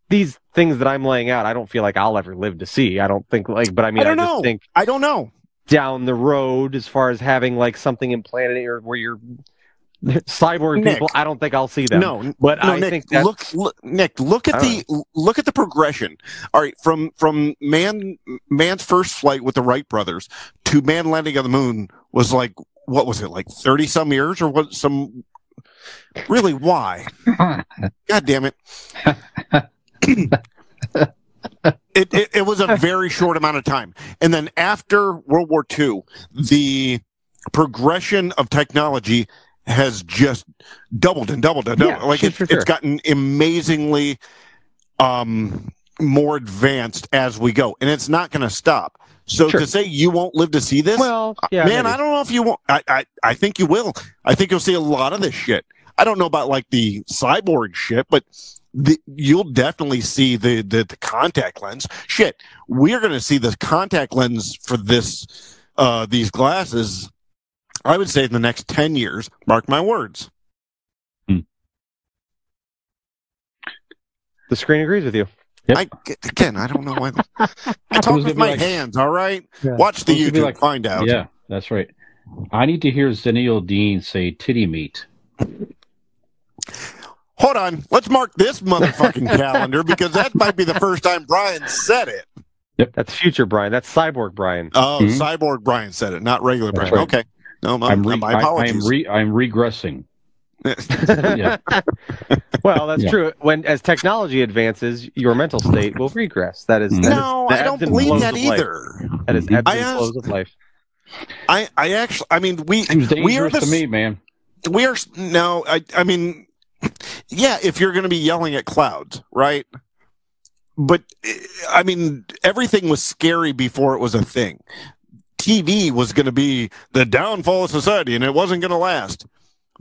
these things that I'm laying out, I don't feel like I'll ever live to see. I don't think but I mean, I just think I don't know. Down the road, as far as having like something implanted or where you're cyborg people, I don't think I'll see them. I Nick, think that's... look at the progression. All right, from man's first flight with the Wright brothers to man landing on the moon was like, what was it, like 30 some years or what? Really, why? God damn it! It was a very short amount of time, and then after World War II, the progression of technology has just doubled and doubled and doubled. Like it's gotten amazingly more advanced as we go, and it's not going to stop. So to say you won't live to see this, man, maybe. I don't know if you won't. I think you will. I think you'll see a lot of this shit. I don't know about like the cyborg shit, but you'll definitely see the contact lens shit. We're going to see the contact lens for these glasses, I would say, in the next 10 years. Mark my words. The screen agrees with you. Yep. I don't know why. I talk with my hands, all right? Yeah. Watch the YouTube, find out. Yeah, that's right. I need to hear Zennial Dean say titty meat. Hold on. Let's mark this motherfucking calendar, because that might be the first time Brian said it. Yep. That's future Brian. That's cyborg Brian. Oh, Cyborg Brian said it, not regular Brian. Right. Okay. No, my apologies. I'm regressing. Yeah. Well, that's true. As technology advances, your mental state will regress. I don't believe that either. That is ebbs and flows of life. I mean, we are to me, man. We are no. I mean, yeah. If you're going to be yelling at clouds, right? But I mean, everything was scary before it was a thing. TV was going to be the downfall of society, and it wasn't going to last.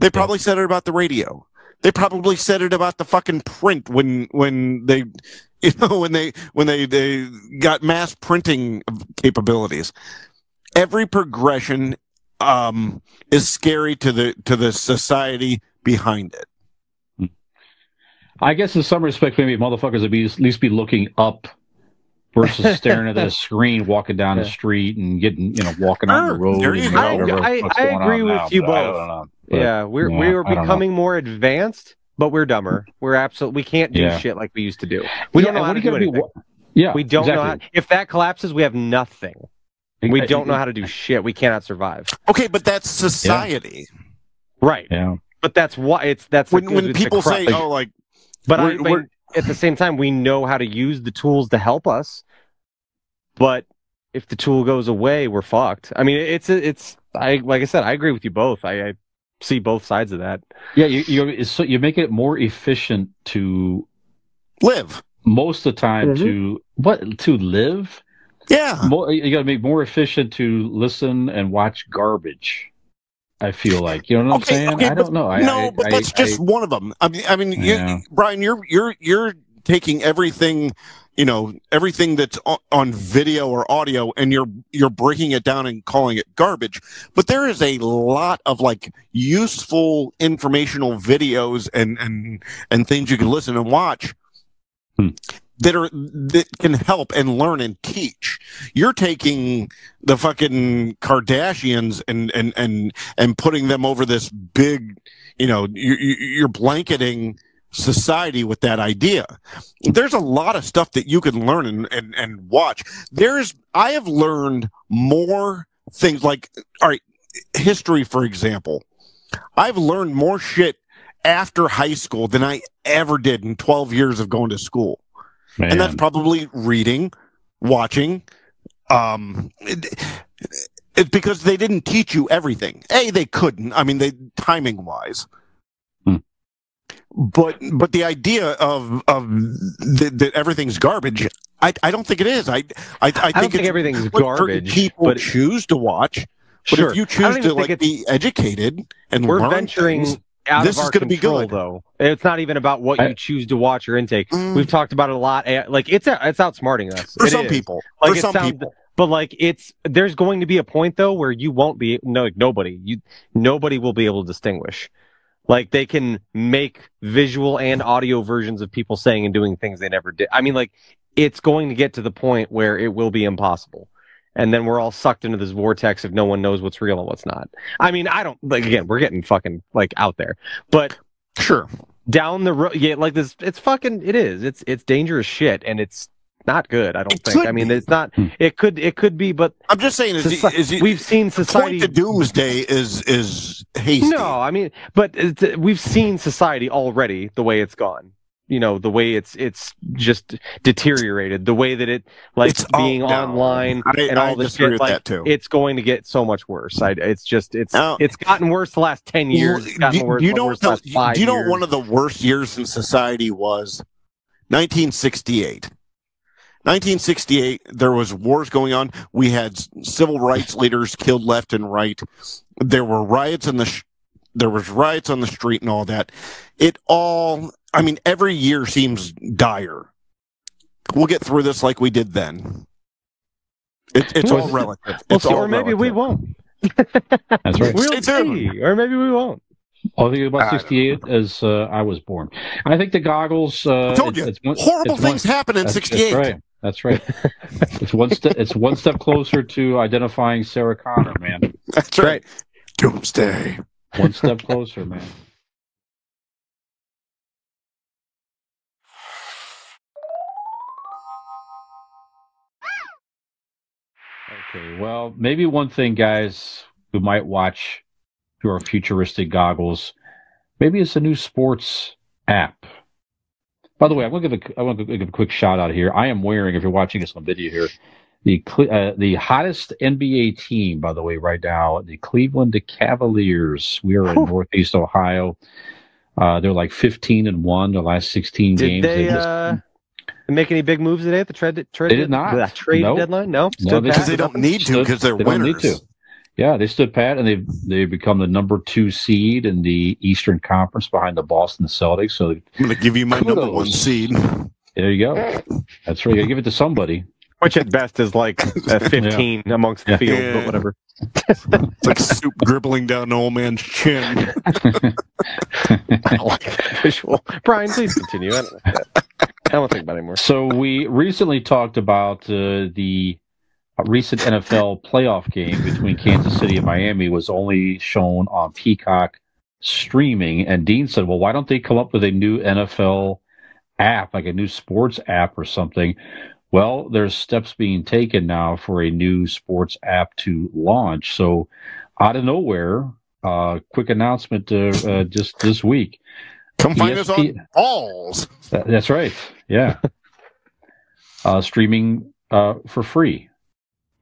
They probably said it about the radio. They probably said it about the fucking print when they got mass printing capabilities. Every progression is scary to the society behind it. I guess in some respect, maybe motherfuckers would at least be looking up versus staring at the screen, walking down the street and walking on the road. There you go. I agree with you both. Yeah, we're becoming more advanced, but we're dumber. We can't do shit like we used to do. We don't know how to do anything. We don't know how. If that collapses, we have nothing. We don't know how to do shit. We cannot survive. Okay, but that's society, right? Yeah, but that's why when people say, "Oh, like," but at the same time, we know how to use the tools to help us. But if the tool goes away, we're fucked. I mean, like I said, I agree with you both. I see both sides of that. Yeah, you make it more efficient to live most of the time. To live. Yeah, you got to make more efficient to listen and watch garbage. I feel like, you know what I'm saying? I don't know. But that's just one of them. I mean, Brian, you're taking everything, everything that's on video or audio, and you're breaking it down and calling it garbage. But there is a lot of like useful informational videos and things you can listen and watch that can help and learn and teach. You're taking the fucking Kardashians and putting them over this big, you're blanketing society with that idea. There's a lot of stuff that you can learn and watch. I have learned more things like, all right, history, for example. I've learned more shit after high school than I ever did in 12 years of going to school. Man. And that's probably reading, watching. It's because they didn't teach you everything. They couldn't. I mean, timing wise. But the idea of that everything's garbage, I don't think it is. I think everything's garbage. People choose to watch. But if you choose to be educated and we're learn venturing things, out this of our is going to be control, good. Though it's not even about what you choose to watch or intake. We've talked about it a lot. Like it's outsmarting us for some people. Like people. But like there's going to be a point though where you won't be nobody will be able to distinguish. Like they can make visual and audio versions of people saying and doing things they never did. I mean, like it's going to get to the point where it will be impossible. And then we're all sucked into this vortex if no one knows what's real and what's not. I mean, I don't like, again, we're getting fucking like out there, but sure. Down the road, like this, it's dangerous shit. And it's not good. I don't think. I mean, it's not, it could be, but I'm just saying we've seen society. The point to doomsday is hasty. No, I mean, but we've seen society already the way it's gone. You know, the way it's just deteriorated, the way that it's being online and all this shit, like, it's going to get so much worse. It's gotten worse the last 10 years. It's gotten worse the last 5 years. Do you know one of the worst years in society was 1968? 1968, there was wars going on. We had civil rights leaders killed left and right. There were riots there was riots on the street and all that. Every year seems dire. We'll get through this like we did then. It's all relative. Or maybe we won't. That's right. We'll see. Or maybe we won't. I think about 68 as I was born. I think the goggles. I told you, horrible things happen in 68. That's right. It's one step closer to identifying Sarah Connor, man. That's right. Doomsday. One step closer, man. Okay, well, maybe one thing, guys, who might watch through our futuristic goggles, maybe it's a new sports app. By the way, I want to give a quick shout out here. I am wearing, if you're watching this on video here, the hottest NBA team, by the way, right now, the Cleveland Cavaliers. We are in Northeast Ohio. They're like 15-1 the last 16 games. Did they make any big moves today at the trade? They did not. Trade deadline? No, because they don't need to because they're winners. Don't need to. Yeah, they stood pat, and they've become the number 2 seed in the Eastern Conference behind the Boston Celtics. So I'm going to give you my number 1 seed. There you go. That's right. You got to give it to somebody. Which at best is like 15 amongst the field, but whatever. It's like soup dribbling down an old man's chin. I don't like that visual. Brian, please continue. I don't think about it anymore. So we recently talked about the recent NFL playoff game between Kansas City and Miami was only shown on Peacock streaming. And Dean said, well, why don't they come up with a new NFL app, like a new sports app or something? Well, there's steps being taken now for a new sports app to launch. So out of nowhere, quick announcement just this week. Come find us on Balls. That's right. Yeah. Streaming for free.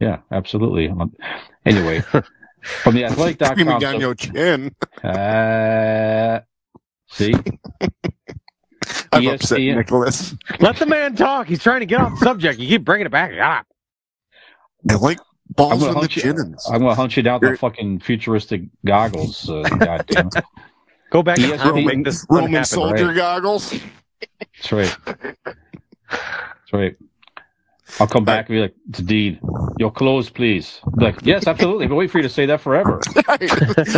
Yeah, absolutely. Anyway, from the athletic.com. Streaming down your chin. See? I'm upset, Nicholas. Let the man talk. He's trying to get off the subject. You keep bringing it back. Ah. I like balls in the chins. I'm going to hunt you down with the fucking futuristic goggles. God damn it. Go back and make this Roman soldier goggles. That's right. That's right. I'll come back and be like, to Dean, your clothes, please. Like, yes, absolutely. I've been waiting for you to say that forever.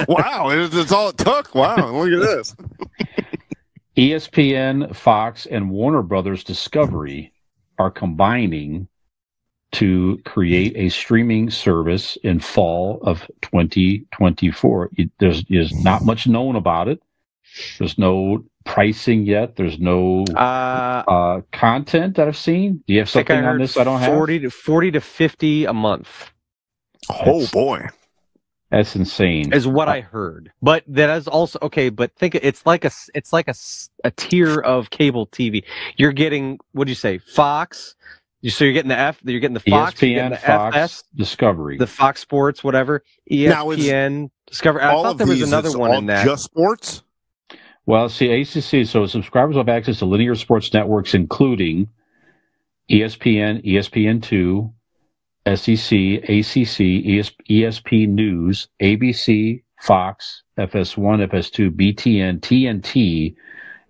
Wow, that's all it took. Wow, look at this. ESPN, Fox, and Warner Brothers Discovery are combining to create a streaming service in fall of 2024. There's not much known about it. There's no pricing yet. There's no content that I've seen. Do you have something on this I don't have? 40 to 50 a month. Oh boy, that's insane. Is what I heard. But that is also okay. But think it's like a tier of cable TV. You're getting, what do you say, Fox? So you're getting you're getting the Fox, ESPN, the Fox, FS, Discovery, the Fox Sports, whatever. ESPN, Discovery. I thought there was another one in that. Just sports. Well, see, ACC. So subscribers have access to linear sports networks, including ESPN, ESPN2, SEC, ACC, ESP News, ABC, Fox, FS1, FS2, BTN, TNT,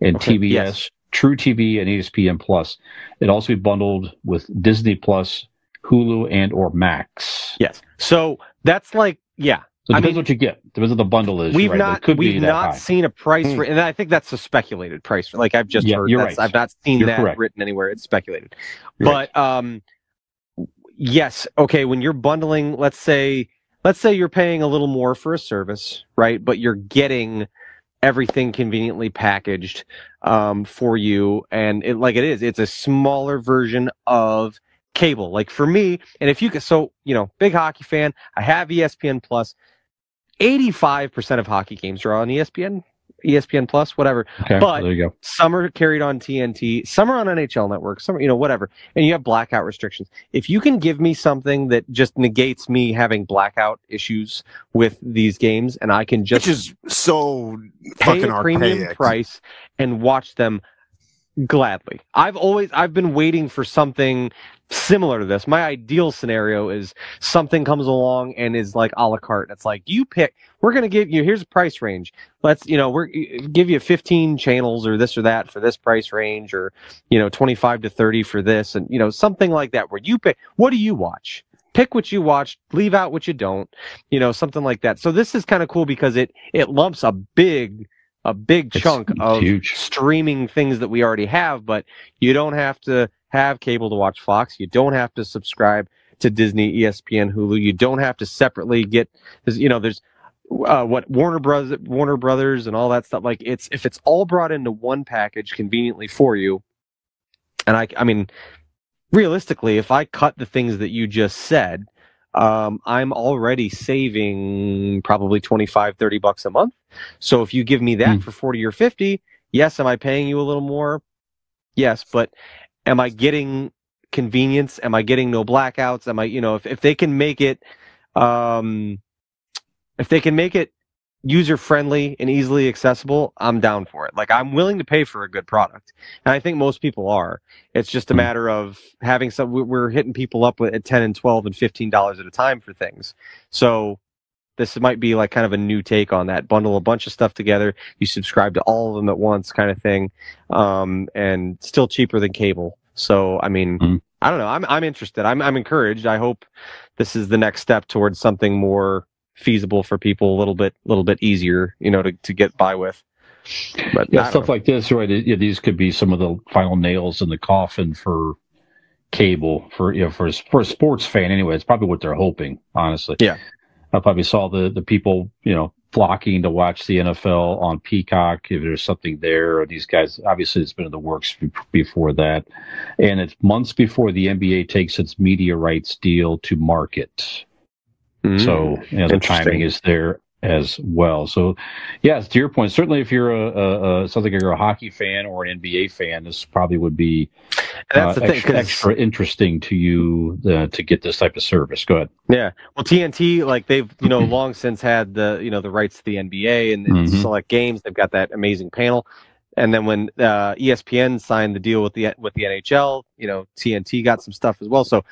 and TBS, yes. True TV, and ESPN Plus. It also be bundled with Disney Plus, Hulu, and or Max. Yes. So that's like, yeah. So it depends what you get. Depends what the bundle is. We've right? not seen a price for, and I think that's a speculated price. Like I've just heard. You're right. I've not seen you're that correct. Written anywhere. It's speculated. You're but yes, okay. When you're bundling, let's say you're paying a little more for a service, right? But you're getting everything conveniently packaged for you, and it's a smaller version of cable. Like for me, and if you could, so big hockey fan, I have ESPN Plus. 85% of hockey games are on ESPN Plus, whatever. Okay, but there you go. Some are carried on TNT, some are on NHL Network, some whatever, and you have blackout restrictions. If you can give me something that just negates me having blackout issues with these games, and I can just which is so pay fucking a premium archaic. price and watch them gladly. I've been waiting for something similar to this. My ideal scenario is something comes along and is like a la carte. It's like, you pick, we're going to give you, here's a price range. Let's, we're give you 15 channels or this or that for this price range, or, 25 to 30 for this. And, something like that where you pick, what do you watch? Pick what you watch, leave out what you don't, something like that. So this is kind of cool because it lumps a big chunk of streaming things that we already have, but you don't have to have cable to watch Fox. You don't have to subscribe to Disney, ESPN, Hulu. You don't have to separately get, there's Warner Brothers and all that stuff. Like if it's all brought into one package conveniently for you. And I mean, realistically, if I cut the things that you just said, I'm already saving probably $25-30 a month. So if you give me that for 40 or 50, yes, am I paying you a little more? Yes, but am I getting convenience? Am I getting no blackouts? Am I, if they can make it, user friendly and easily accessible, I'm down for it. Like, I'm willing to pay for a good product, and I think most people are. It's just a matter of having some. We're hitting people up with at $10 and $12 and $15 at a time for things. So this might be like kind of a new take on that. Bundle a bunch of stuff together. You subscribe to all of them at once, kind of thing, and still cheaper than cable. So I mean, I don't know. I'm interested. I'm encouraged. I hope this is the next step towards something more feasible for people, a little bit easier, to get by with. But stuff like this, right? These could be some of the final nails in the coffin for cable, for a sports fan. Anyway, it's probably what they're hoping, honestly. Yeah, I probably saw the people, flocking to watch the NFL on Peacock. If there's something there, these guys, obviously it's been in the works before that, and it's months before the NBA takes its media rights deal to market. So the timing is there as well. So, yes, to your point, certainly if you're something like you're a hockey fan or an NBA fan, this probably would be extra interesting to you to get this type of service. Go ahead. Yeah, well, TNT, like they've long since had the rights to the NBA and select games. They've got that amazing panel. And then when ESPN signed the deal with the NHL, TNT got some stuff as well. So,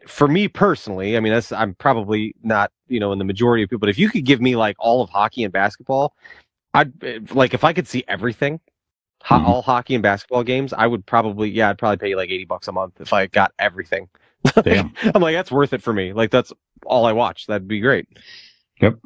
for me personally, I mean, I'm probably not in the majority of people, but if you could give me like all of hockey and basketball, I'd like, if I could see everything, all hockey and basketball games, I'd probably pay you like $80 a month if I got everything. Damn. I'm like, that's worth it for me. Like, that's all I watch. That'd be great. Yep.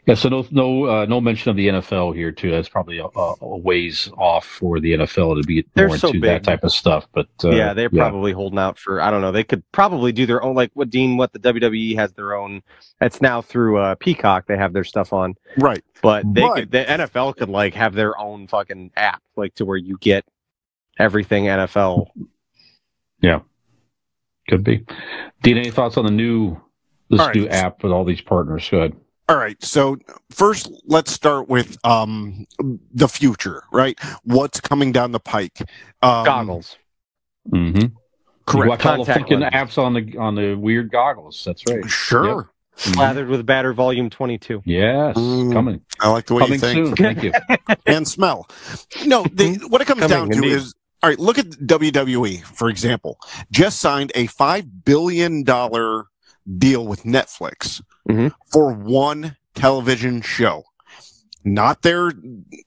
Yeah, so no mention of the NFL here too. That's probably a ways off for the NFL to be They're more so into big. that type of stuff. But yeah, they're probably holding out for, I don't know. They could probably do their own, like what the WWE has their own. It's now through Peacock. They have their stuff on, Right. but the NFL could like have their own fucking app, like to where you get everything NFL. Yeah, could be. Dean, any thoughts on new app with all these partners? Go ahead. All right. So first, let's start with the future, right? What's coming down the pike? Goggles. Mm-hmm. Correct. You watch all the Contact fucking lenses. apps on the weird goggles. That's right. Sure. Slathered with batter volume 22. Yes, coming. I like the way Coming you think. soon. Thank you. And smell. No, what it comes Coming, down to indeed. is, all right, look at WWE, for example. Just signed a $5 billion deal with Netflix for one television show. Not their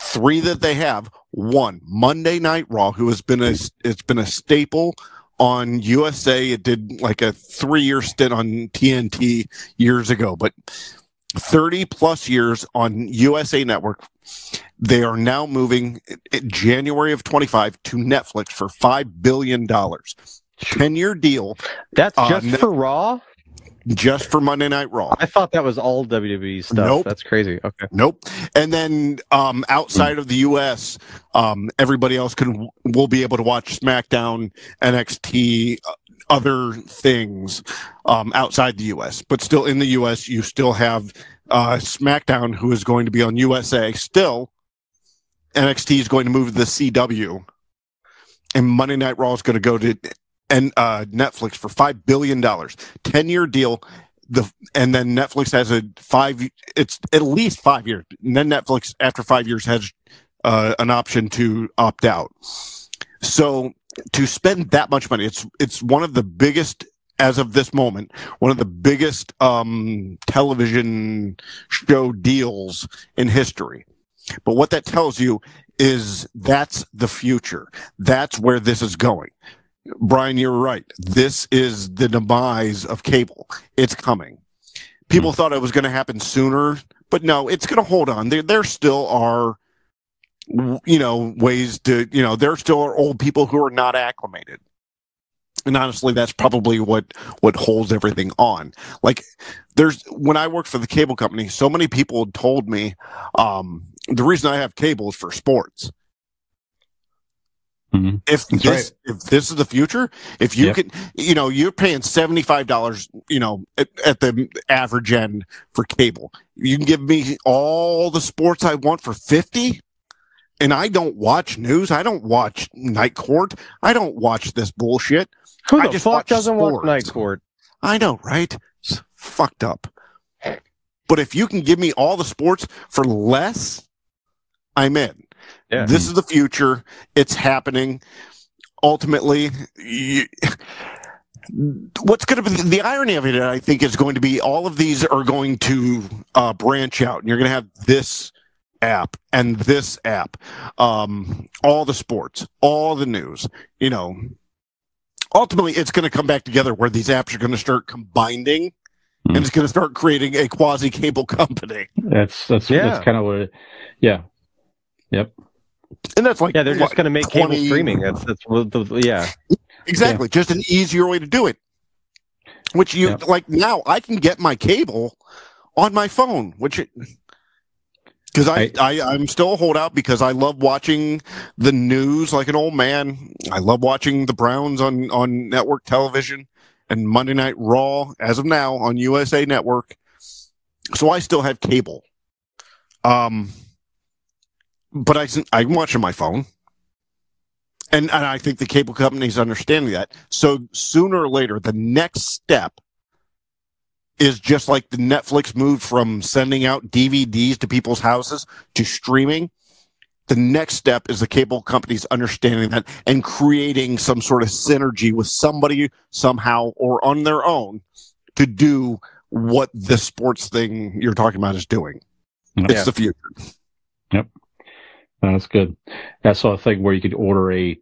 3 that they have. One, Monday Night Raw, who has been it's been a staple on USA. It did like a 3-year stint on TNT years ago, but 30 plus years on USA Network. They are now moving in January of 25 to Netflix for $5 billion. 10-year deal. That's just for Raw? Just for Monday Night Raw. I thought that was all WWE stuff. Nope. That's crazy. Okay. Nope. And then outside of the U.S., everybody else will be able to watch SmackDown, NXT, other things outside the U.S. But still in the U.S., you still have SmackDown, who is going to be on USA. Still, NXT is going to move to the CW. And Monday Night Raw is going to go to Netflix for $5 billion. 10-year deal. And then Netflix has it's at least 5 years. And then Netflix, after 5 years, has an option to opt out. So to spend that much money, it's one of the biggest, as of this moment, one of the biggest television show deals in history. But what that tells you is that's the future. That's where this is going. Brian, you're right. This is the demise of cable. It's coming. People thought it was going to happen sooner, but no, it's going to hold on. There still are, ways to, there still are old people who are not acclimated. And honestly, that's probably what holds everything on. Like, when I worked for the cable company, so many people had told me, the reason I have cable is for sports. Mm-hmm. If this is the future, if you can, you're paying $75, at the average end for cable. You can give me all the sports I want for $50, and I don't watch news. I don't watch Night Court. I don't watch this bullshit. Who I the just fuck watch doesn't watch sports. Night Court? I know, right? It's fucked up. But if you can give me all the sports for less, I'm in. Yeah. This is the future. It's happening. Ultimately, what's going to be the irony of it, I think, is going to be all of these are going to branch out. And you're going to have this app and this app, all the sports, all the news. Ultimately, it's going to come back together where these apps are going to start combining, and it's going to start creating a quasi cable company. That's kind of what. Yep. And that's like, they're just going to make cable streaming. That's exactly. Yeah. Just an easier way to do it. Which like now I can get my cable on my phone, because I'm still a holdout because I love watching the news like an old man. I love watching the Browns on network television and Monday Night Raw as of now on USA Network. So I still have cable. But I can watch on my phone. And I think the cable companies understanding that. So sooner or later, the next step is just like the Netflix moved from sending out DVDs to people's houses to streaming. The next step is the cable companies understanding that and creating some sort of synergy with somebody somehow or on their own to do what the sports thing you're talking about is doing. It's the future. Yep. That's good. That's the thing where you could order a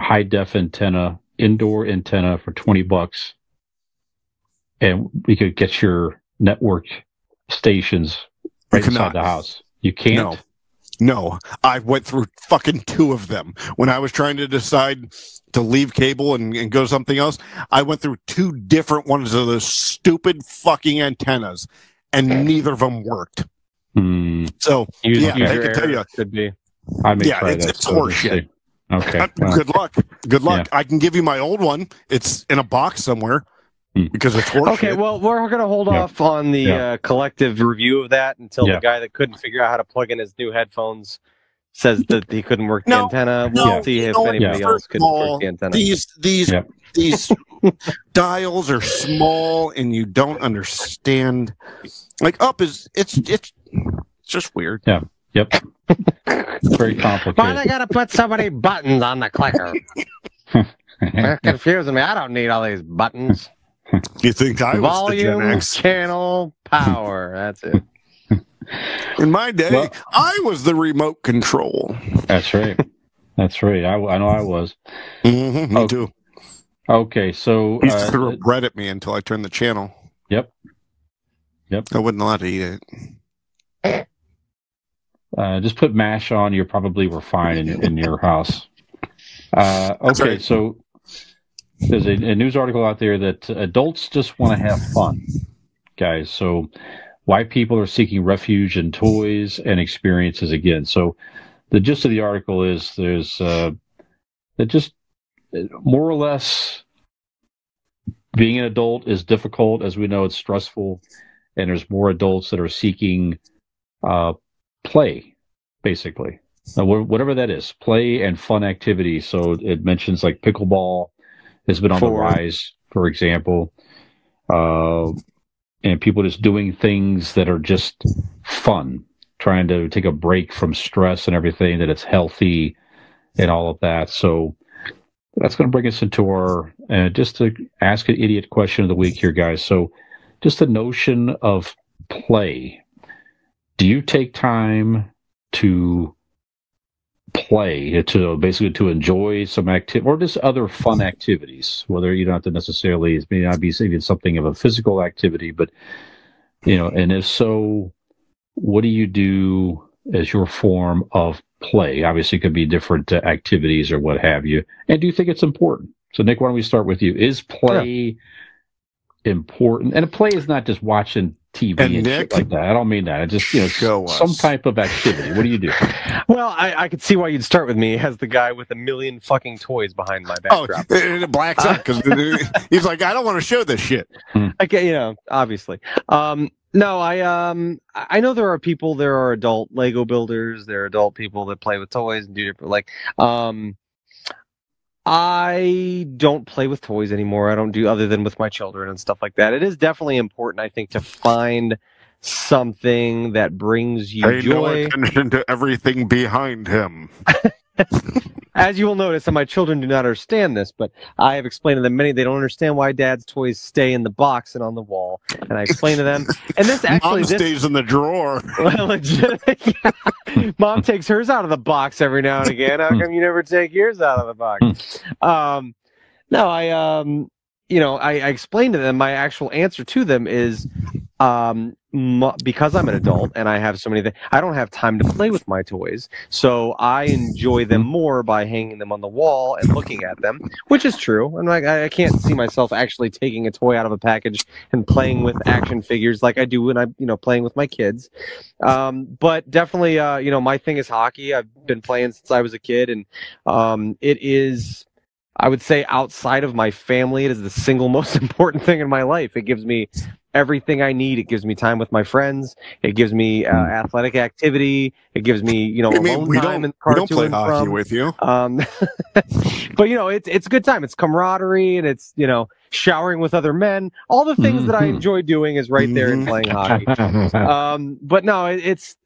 high def antenna, indoor antenna for $20, and we could get your network stations right inside the house. You can't? No. I went through fucking 2 of them. When I was trying to decide to leave cable and go to something else, I went through 2 different ones of those stupid fucking antennas, and neither of them worked. So, I can tell you. Could be. I may try that. It's horseshit. Okay. Good luck. Yeah. I can give you my old one. It's in a box somewhere because it's horseshit. Okay, well, we're going to hold off on the collective review of that until the guy that couldn't figure out how to plug in his new headphones says that he couldn't work the antenna. We'll see if anybody else could work the antenna. These dials are small, and you don't understand. Like up is it's just weird. Yeah. Yep. Very complicated. Why they gotta put so many buttons on the clicker? They're confusing me. I don't need all these buttons. You think I was Volume, the Gen X? channel, power. That's it. In my day, I was the remote control. That's right. That's right. I know I was. Me too. Okay, so he used to throw bread at me until I turned the channel. Yep. I wasn't allowed to eat it. Just put MASH on. You probably were fine in your house. Okay, so there's a news article out there that adults just want to have fun, guys. So why people are seeking refuge in toys and experiences again. So the gist of the article is there's that just more or less being an adult is difficult. As we know, it's stressful, and there's more adults that are seeking play, basically. Whatever that is, play and fun activities. So it mentions like pickleball has been on the rise, for example, and people just doing things that are just fun, trying to take a break from stress and everything, that it's healthy and all of that. So that's going to bring us into our, just to ask an idiot question of the week here, guys. So just the notion of play. Do you take time to play, to basically to enjoy some activity or just other fun activities, whether you don't have to necessarily, it may not be even something of a physical activity, but, and if so, what do you do as your form of play? Obviously, it could be different activities or what have you. And do you think it's important? So, Nick, why don't we start with you? Is play important? And play is not just watching TV and Nick, shit like that. I don't mean that. I just, some type of activity. What do you do? Well, I could see why you'd start with me as the guy with a million fucking toys behind my backdrop. Oh, and it blacks out because he's like, I don't want to show this shit. Okay, obviously. No, I know there are adult Lego builders, there are adult people that play with toys and do different, I don't play with toys anymore. I don't do other than with my children and stuff like that. It is definitely important, I think, to find something that brings you joy. Pay no attention to everything behind him. As you will notice, and my children do not understand this, but I have explained to them they don't understand why Dad's toys stay in the box and on the wall. And I explain to them, and this actually Mom stays in the drawer. Mom takes hers out of the box every now and again. How come you never take yours out of the box? No, I explained to them, my actual answer to them is, because I'm an adult and I have so many things, I don't have time to play with my toys. So I enjoy them more by hanging them on the wall and looking at them, which is true. And I can't see myself actually taking a toy out of a package and playing with action figures like I do when I'm, playing with my kids. But definitely, my thing is hockey. I've been playing since I was a kid, and it is, I would say, outside of my family, it is the single most important thing in my life. It gives me everything I need. It gives me time with my friends. It gives me athletic activity. It gives me, alone time and we don't play hockey with you. But it's a good time. It's camaraderie, and it's showering with other men. All the things that I enjoy doing is right there in playing hockey. But no, it's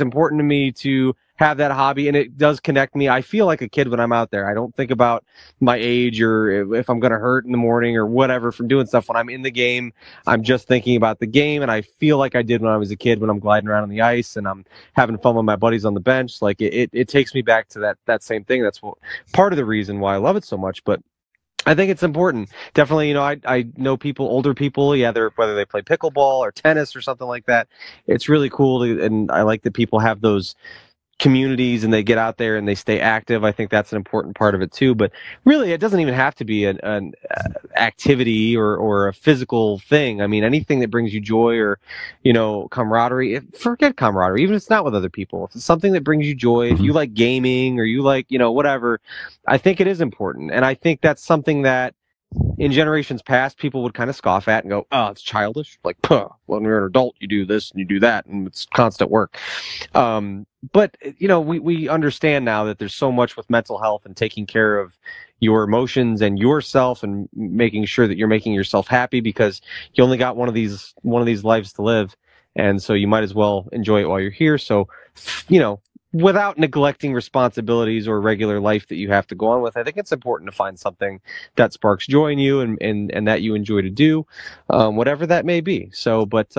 important to me to have that hobby, and it does connect me. I feel like a kid when I'm out there. I don't think about my age or if I'm going to hurt in the morning or whatever from doing stuff. When I'm in the game, I'm just thinking about the game, and I feel like I did when I was a kid when I'm gliding around on the ice and I'm having fun with my buddies on the bench. Like it takes me back to that same thing. That's part of the reason why I love it so much. But I think it's important. Definitely, I know people, older people, whether they play pickleball or tennis or something like that. It's really cool, and I like that people have those communities and they get out there and they stay active. I think that's an important part of it too. But really, it doesn't even have to be an activity or a physical thing. I mean, anything that brings you joy or, camaraderie. Forget camaraderie, even if it's not with other people. If it's something that brings you joy, if you like gaming or you like, whatever, I think it is important. And I think that's something that in generations past, people would kind of scoff at and go, "Oh, it's childish." Like, "Puh, when you're an adult, you do this and you do that, and it's constant work." But we understand now that there's so much with mental health and taking care of your emotions and yourself and making sure that you're making yourself happy, because you only got one of these lives to live, and so you might as well enjoy it while you're here. So, without neglecting responsibilities or regular life that you have to go on with, I think it's important to find something that sparks joy in you and that you enjoy to do, whatever that may be. So, but,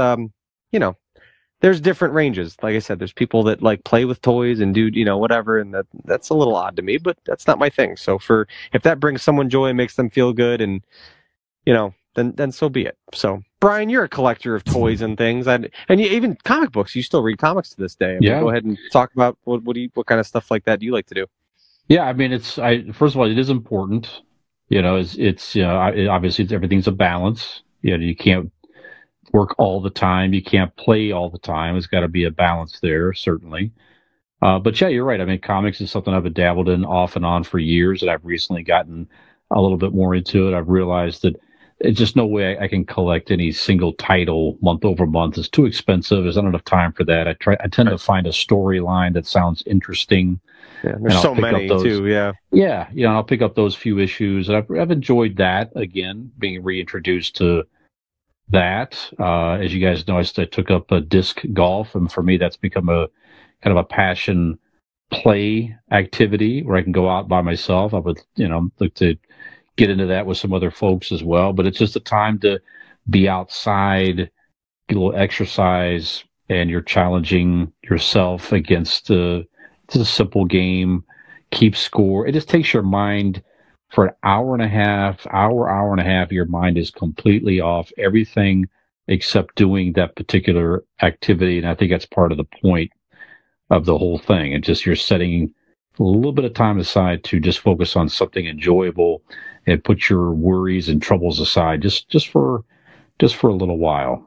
there's different ranges. Like I said, there's people that like play with toys and do, whatever. And that's a little odd to me, but that's not my thing. So if that brings someone joy and makes them feel good and, then so be it. So, Brian, you're a collector of toys and things, and even comic books. You still read comics to this day. I mean, go ahead and talk about what kind of stuff like that do you like to do? Yeah, I mean, first of all, it is important. Obviously everything's a balance. You can't work all the time. You can't play all the time. There's got to be a balance there, certainly. But yeah, you're right. I mean, comics is something I've dabbled in off and on for years, and I've recently gotten a little bit more into it. I've realized that it's just no way I can collect any single title month over month. It's too expensive. There's not enough time for that. I tend to find a storyline that sounds interesting. Yeah, there's so many too. Yeah. Yeah. I'll pick up those few issues. And I've enjoyed that, again, being reintroduced to that. As you guys know, I took up disc golf, and for me, that's become a kind of a passion play activity where I can go out by myself. I would, look to get into that with some other folks as well. But it's just a time to be outside, get a little exercise, and you're challenging yourself against it's a simple game, keep score. It just takes your mind for an hour and a half, your mind is completely off everything except doing that particular activity. And I think that's part of the point of the whole thing. And just you're setting a little bit of time aside to just focus on something enjoyable and put your worries and troubles aside just for a little while.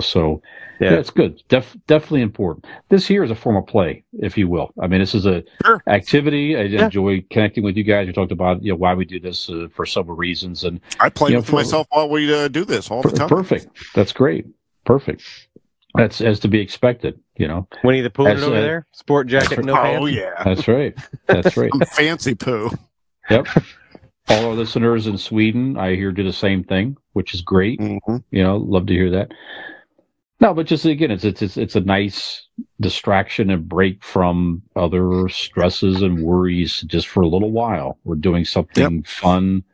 So yeah, it's good. Definitely important. This here is a form of play, if you will. I mean, this is a activity. I enjoy connecting with you guys. We talked about why we do this for several reasons, and I play with myself while we do this all the time. Perfect. That's great. Perfect. That's as to be expected. Winnie the Pooh over there, sport jacket, no pants. Oh yeah, that's right. That's right. I'm fancy Pooh. Yep. All our listeners in Sweden, I hear, do the same thing, which is great. Mm-hmm. Love to hear that. No, but just again, it's a nice distraction and break from other stresses and worries just for a little while. We're doing something fun,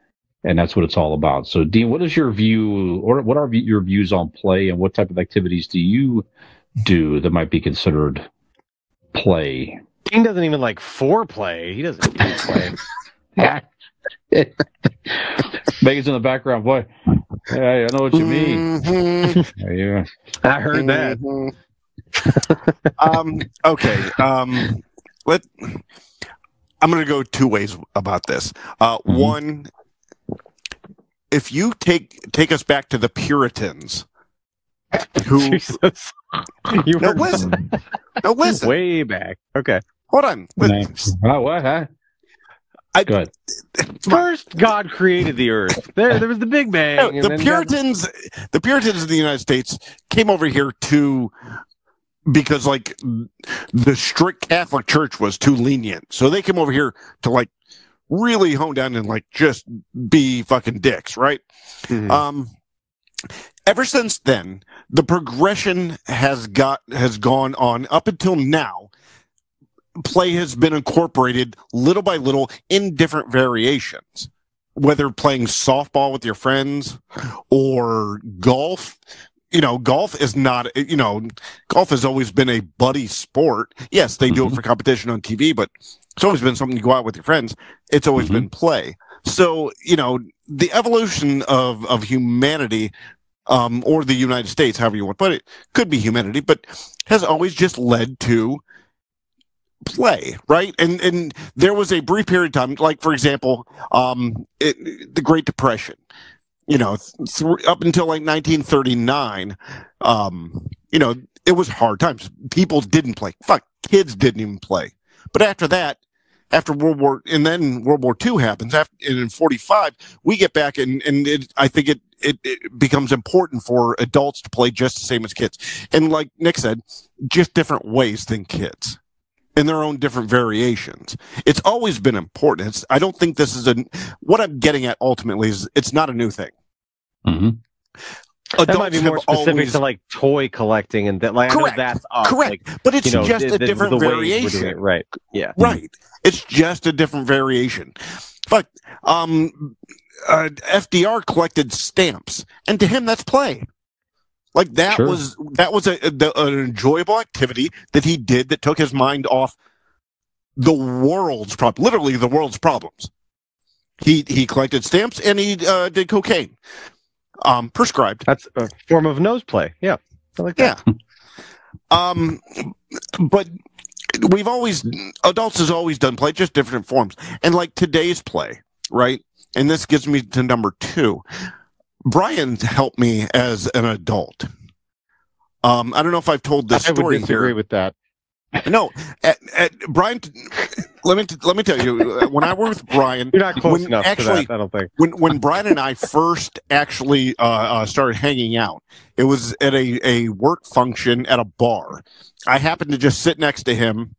and that's what it's all about. So, Dean, what is your view, or what are your views on play, and what type of activities do you do that might be considered play? Dean doesn't even like foreplay. He doesn't do play. Megan's in the background, boy. Yeah, I know what you mean. Mm-hmm. Yeah, I heard that. Okay. I'm going to go two ways about this. One, if you take us back to the Puritans, who listen, way back. Okay, hold on. What? Huh? Go ahead. First, God created the earth. There was the Big Bang. The Puritans in the United States came over here because like the strict Catholic Church was too lenient, so they came over here to like really hone down and like just be fucking dicks, right? Mm-hmm. Ever since then, the progression has gone on up until now. Play has been incorporated little by little in different variations, whether playing softball with your friends or golf. Golf is not, golf has always been a buddy sport. Yes, they do it for competition on TV, but it's always been something you go out with your friends. It's always been play. So, the evolution of humanity, or the United States, however you want to put it, could be humanity, but has always just led to play, right? And there was a brief period of time, like, for example, the Great Depression, up until like 1939, it was hard times. People didn't play. Fuck, kids didn't even play. But after that, after World War II happens, in 45, we get back, and I think it becomes important for adults to play just the same as kids. And like Nick said, just different ways than kids, in their own different variations. It's always been important. I don't think this is what I'm getting at ultimately is it's not a new thing. Mm-hmm. That might be more specific to like toy collecting and that. Like, correct, I know that's us. correct, like, but it's just a different variation, it, right? Yeah, right. It's just a different variation. But FDR collected stamps, and to him, that's play. Like that Sure. was an enjoyable activity that he did that took his mind off the world's literally the world's problems. He collected stamps and he did cocaine. Prescribed. that's a form of nose play. Yeah, I like that. Yeah. But adults has always done play, just different forms. And like today's play, right? And this gets me to number 2. Brian helped me as an adult. I don't know if I've told this story I would disagree here. with that. No, Brian. Let me tell you. When I worked with Brian, You're not close enough to that, I don't think. When Brian and I first actually started hanging out, it was at a work function at a bar. I happened to just sit next to him,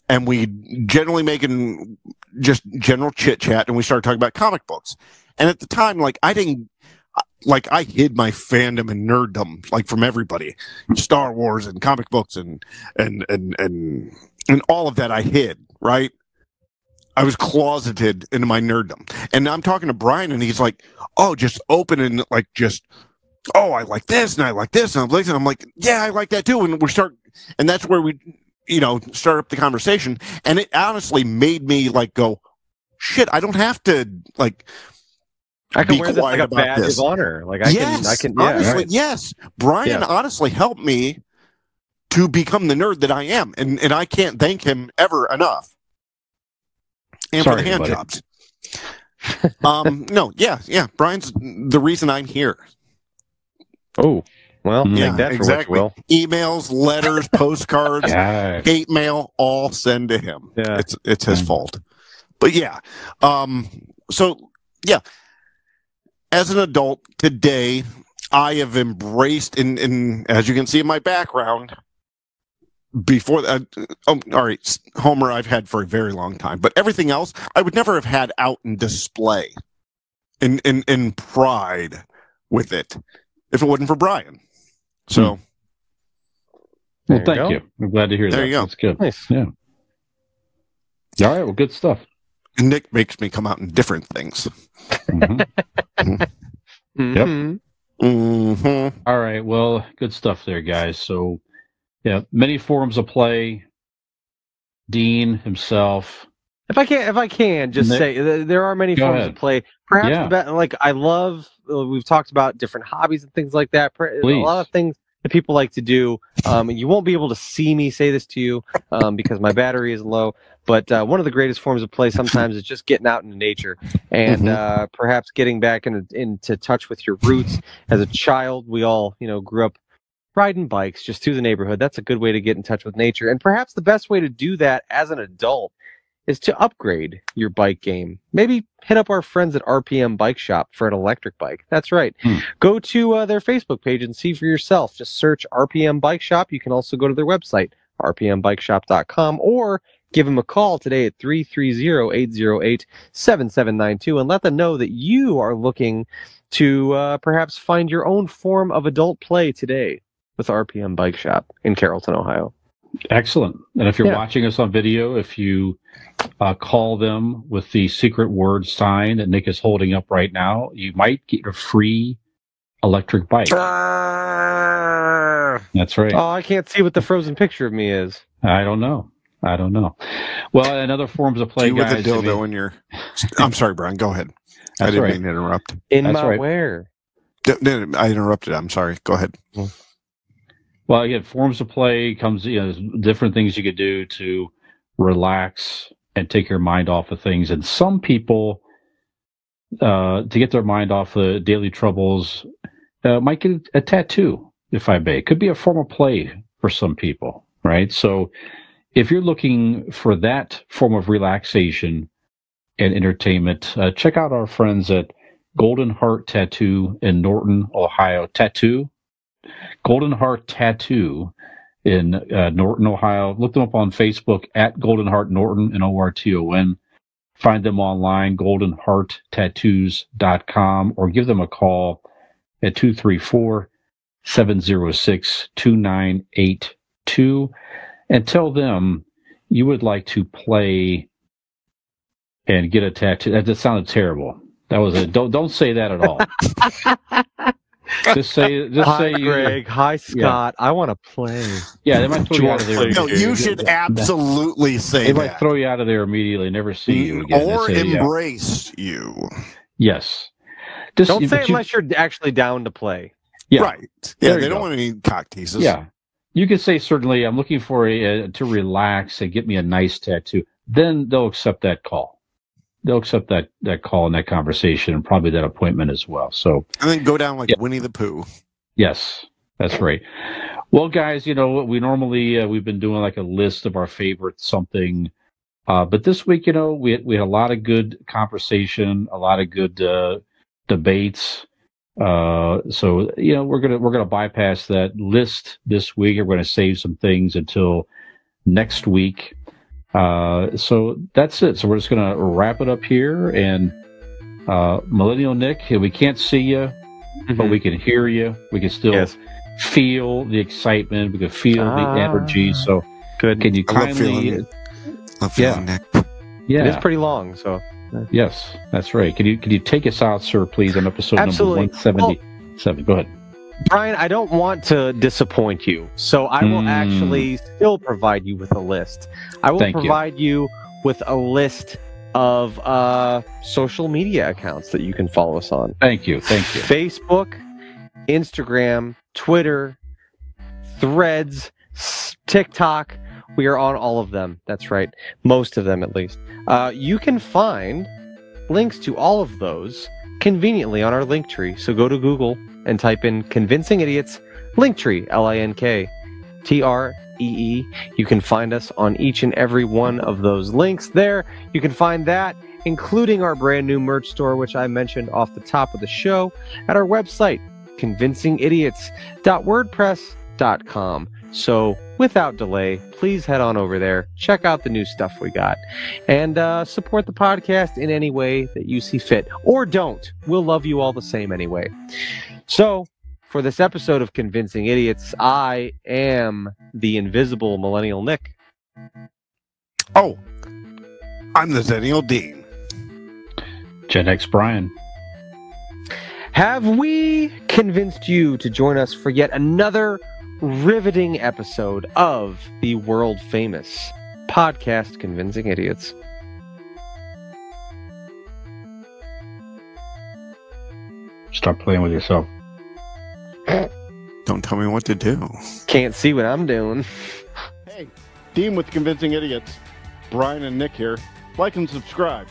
and we generally making just general chit chat, and we started talking about comic books. And at the time, I hid my fandom and nerddom from everybody, Star Wars and comic books and all of that I hid, right? I was closeted into my nerddom. And I'm talking to Brian and he's like, oh, just open and oh, I like this and I like this. And I'm like, yeah, I like that too. And that's where we, start up the conversation. And it honestly made me go, shit, I don't have to I can be wear this like a quiet about badge this. of honor. Yes, I can. honestly, Right. yes. Brian honestly helped me to become the nerd that I am, and I can't thank him ever enough. And Sorry, for the hand buddy. jobs. No, yeah. Brian's the reason I'm here. Oh, well, Yeah, take that for exactly. what you will. Emails, letters, postcards, Yeah. hate mail, all send to him. Yeah. It's his fault. But yeah, so yeah. As an adult today, I have embraced, in as you can see in my background, before that, all right, Homer I've had for a very long time, but everything else I would never have had out in display, in pride with it, if it wasn't for Brian. So, Well, There you thank go. you. I'm glad to hear that. There you go. That's good. Nice. Yeah. All right. Well, good stuff. Nick makes me come out in different things. Mhm. Mhm. Mm-hmm. All right. Well, good stuff there, guys. So, yeah, many forms of play. Dean himself. If I can, just Nick? say there are many Go forms ahead. of play. Perhaps Yeah. I love. We've talked about different hobbies and things like that. A Please. lot of things that people like to do. You won't be able to see me say this to you because my battery is low. But one of the greatest forms of play sometimes is just getting out into nature and perhaps getting back into touch with your roots. As a child, we all grew up riding bikes just through the neighborhood. That's a good way to get in touch with nature. And perhaps the best way to do that as an adult is to upgrade your bike game. Maybe hit up our friends at RPM Bike Shop for an electric bike. That's right. Go to their Facebook page and see for yourself. Just search RPM Bike Shop. You can also go to their website, rpmbikeshop.com, or give them a call today at 330-808-7792 and let them know that you are looking to perhaps find your own form of adult play today with RPM Bike Shop in Carrollton, Ohio. Excellent. And if you're Yeah. watching us on video, if you call them with the secret word sign that Nick is holding up right now, you might get a free electric bike. That's right. Oh, I can't see what the frozen picture of me is. I don't know. Well, and other forms of play, You with a guys. dildo in your. I'm sorry, Brian. Go ahead. I didn't right. mean to interrupt. In That's my right. where? I interrupted. I'm sorry. Go ahead. Well, you had forms of play, comes, there's different things you could do to relax and take your mind off of things. And some people, to get their mind off the daily troubles, might get a tattoo, if I may. It could be a form of play for some people, right? So if you're looking for that form of relaxation and entertainment, check out our friends at Golden Heart Tattoo in Norton, Ohio. Golden Heart Tattoo in Norton, Ohio. Look them up on Facebook at Golden Heart Norton, Norton. Find them online, goldenhearttattoos.com, or give them a call at 234-706-2982 and tell them you would like to play and get a tattoo. That just sounded terrible. That was a don't say that at all. Just say Greg. Hi, Scott. I want to play. Yeah, they might throw you out of there. No, you should absolutely say They that. might throw you out of there immediately, never see you again. Or Say, embrace you. Yes. Don't say it unless you're actually down to play. Yeah. Right. Yeah, There they you don't go. want any cock teases. Yeah. You can say, certainly, I'm looking for to relax and get me a nice tattoo. Then they'll accept that call. They'll accept that call and that conversation and probably that appointment as well. So, And then go down like Winnie the Pooh. yes, that's right. Well, guys, we normally, we've been doing like a list of our favorite something. But this week, we had a lot of good conversation, a lot of good debates. So, we're gonna bypass that list this week. We're gonna save some things until next week. So that's it. So we're just gonna wrap it up here. And Millennial Nick, we can't see you, but we can hear you. We can still feel the excitement. We can feel the energy. So good. Can you I love kindly? feeling Nick. Yeah, It is pretty long, so. yes, that's right. Can you take us out, sir, please, on episode Absolutely. number 177? Go ahead. Brian, I don't want to disappoint you, so I will actually still provide you with a list. I will provide you with a list of social media accounts that you can follow us on. Thank you. Facebook, Instagram, Twitter, Threads, TikTok. We are on all of them. That's right. Most of them, at least. You can find links to all of those conveniently on our link tree. So go to Google and type in Convincing Idiots Linktree, LINKTREE. You can find us on each and every one of those links there. You can find that, including our brand new merch store, which I mentioned off the top of the show, at our website, convincingidiots.wordpress.com. So without delay, please head on over there, check out the new stuff we got, and support the podcast in any way that you see fit. Or don't. We'll love you all the same anyway. So, for this episode of Convincing Idiots, I am the invisible Millennial Nick. Oh, I'm the Zennial Dean. Gen X Brian. Have we convinced you to join us for yet another riveting episode of the world-famous podcast Convincing Idiots? Stop playing with yourself. Don't tell me what to do. Can't see what I'm doing. Hey, Dean with Convincing Idiots. Brian and Nick here. Like and subscribe.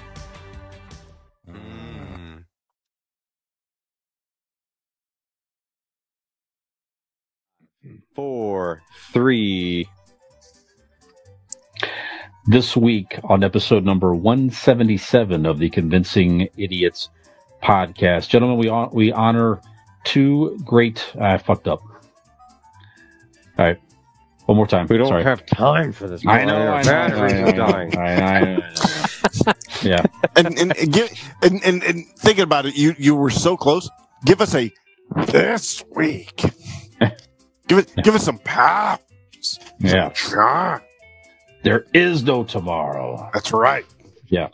4, 3. This week on episode number 177 of the Convincing Idiots podcast, gentlemen, we honor two great. I fucked up. All right, one more time. We don't Sorry. have time for this. I know. Our batteries are dying. I know. Yeah. And thinking about it, you were so close. Give us a this week. Give us some pounds. Yeah. Some There is no tomorrow. That's right. Yeah.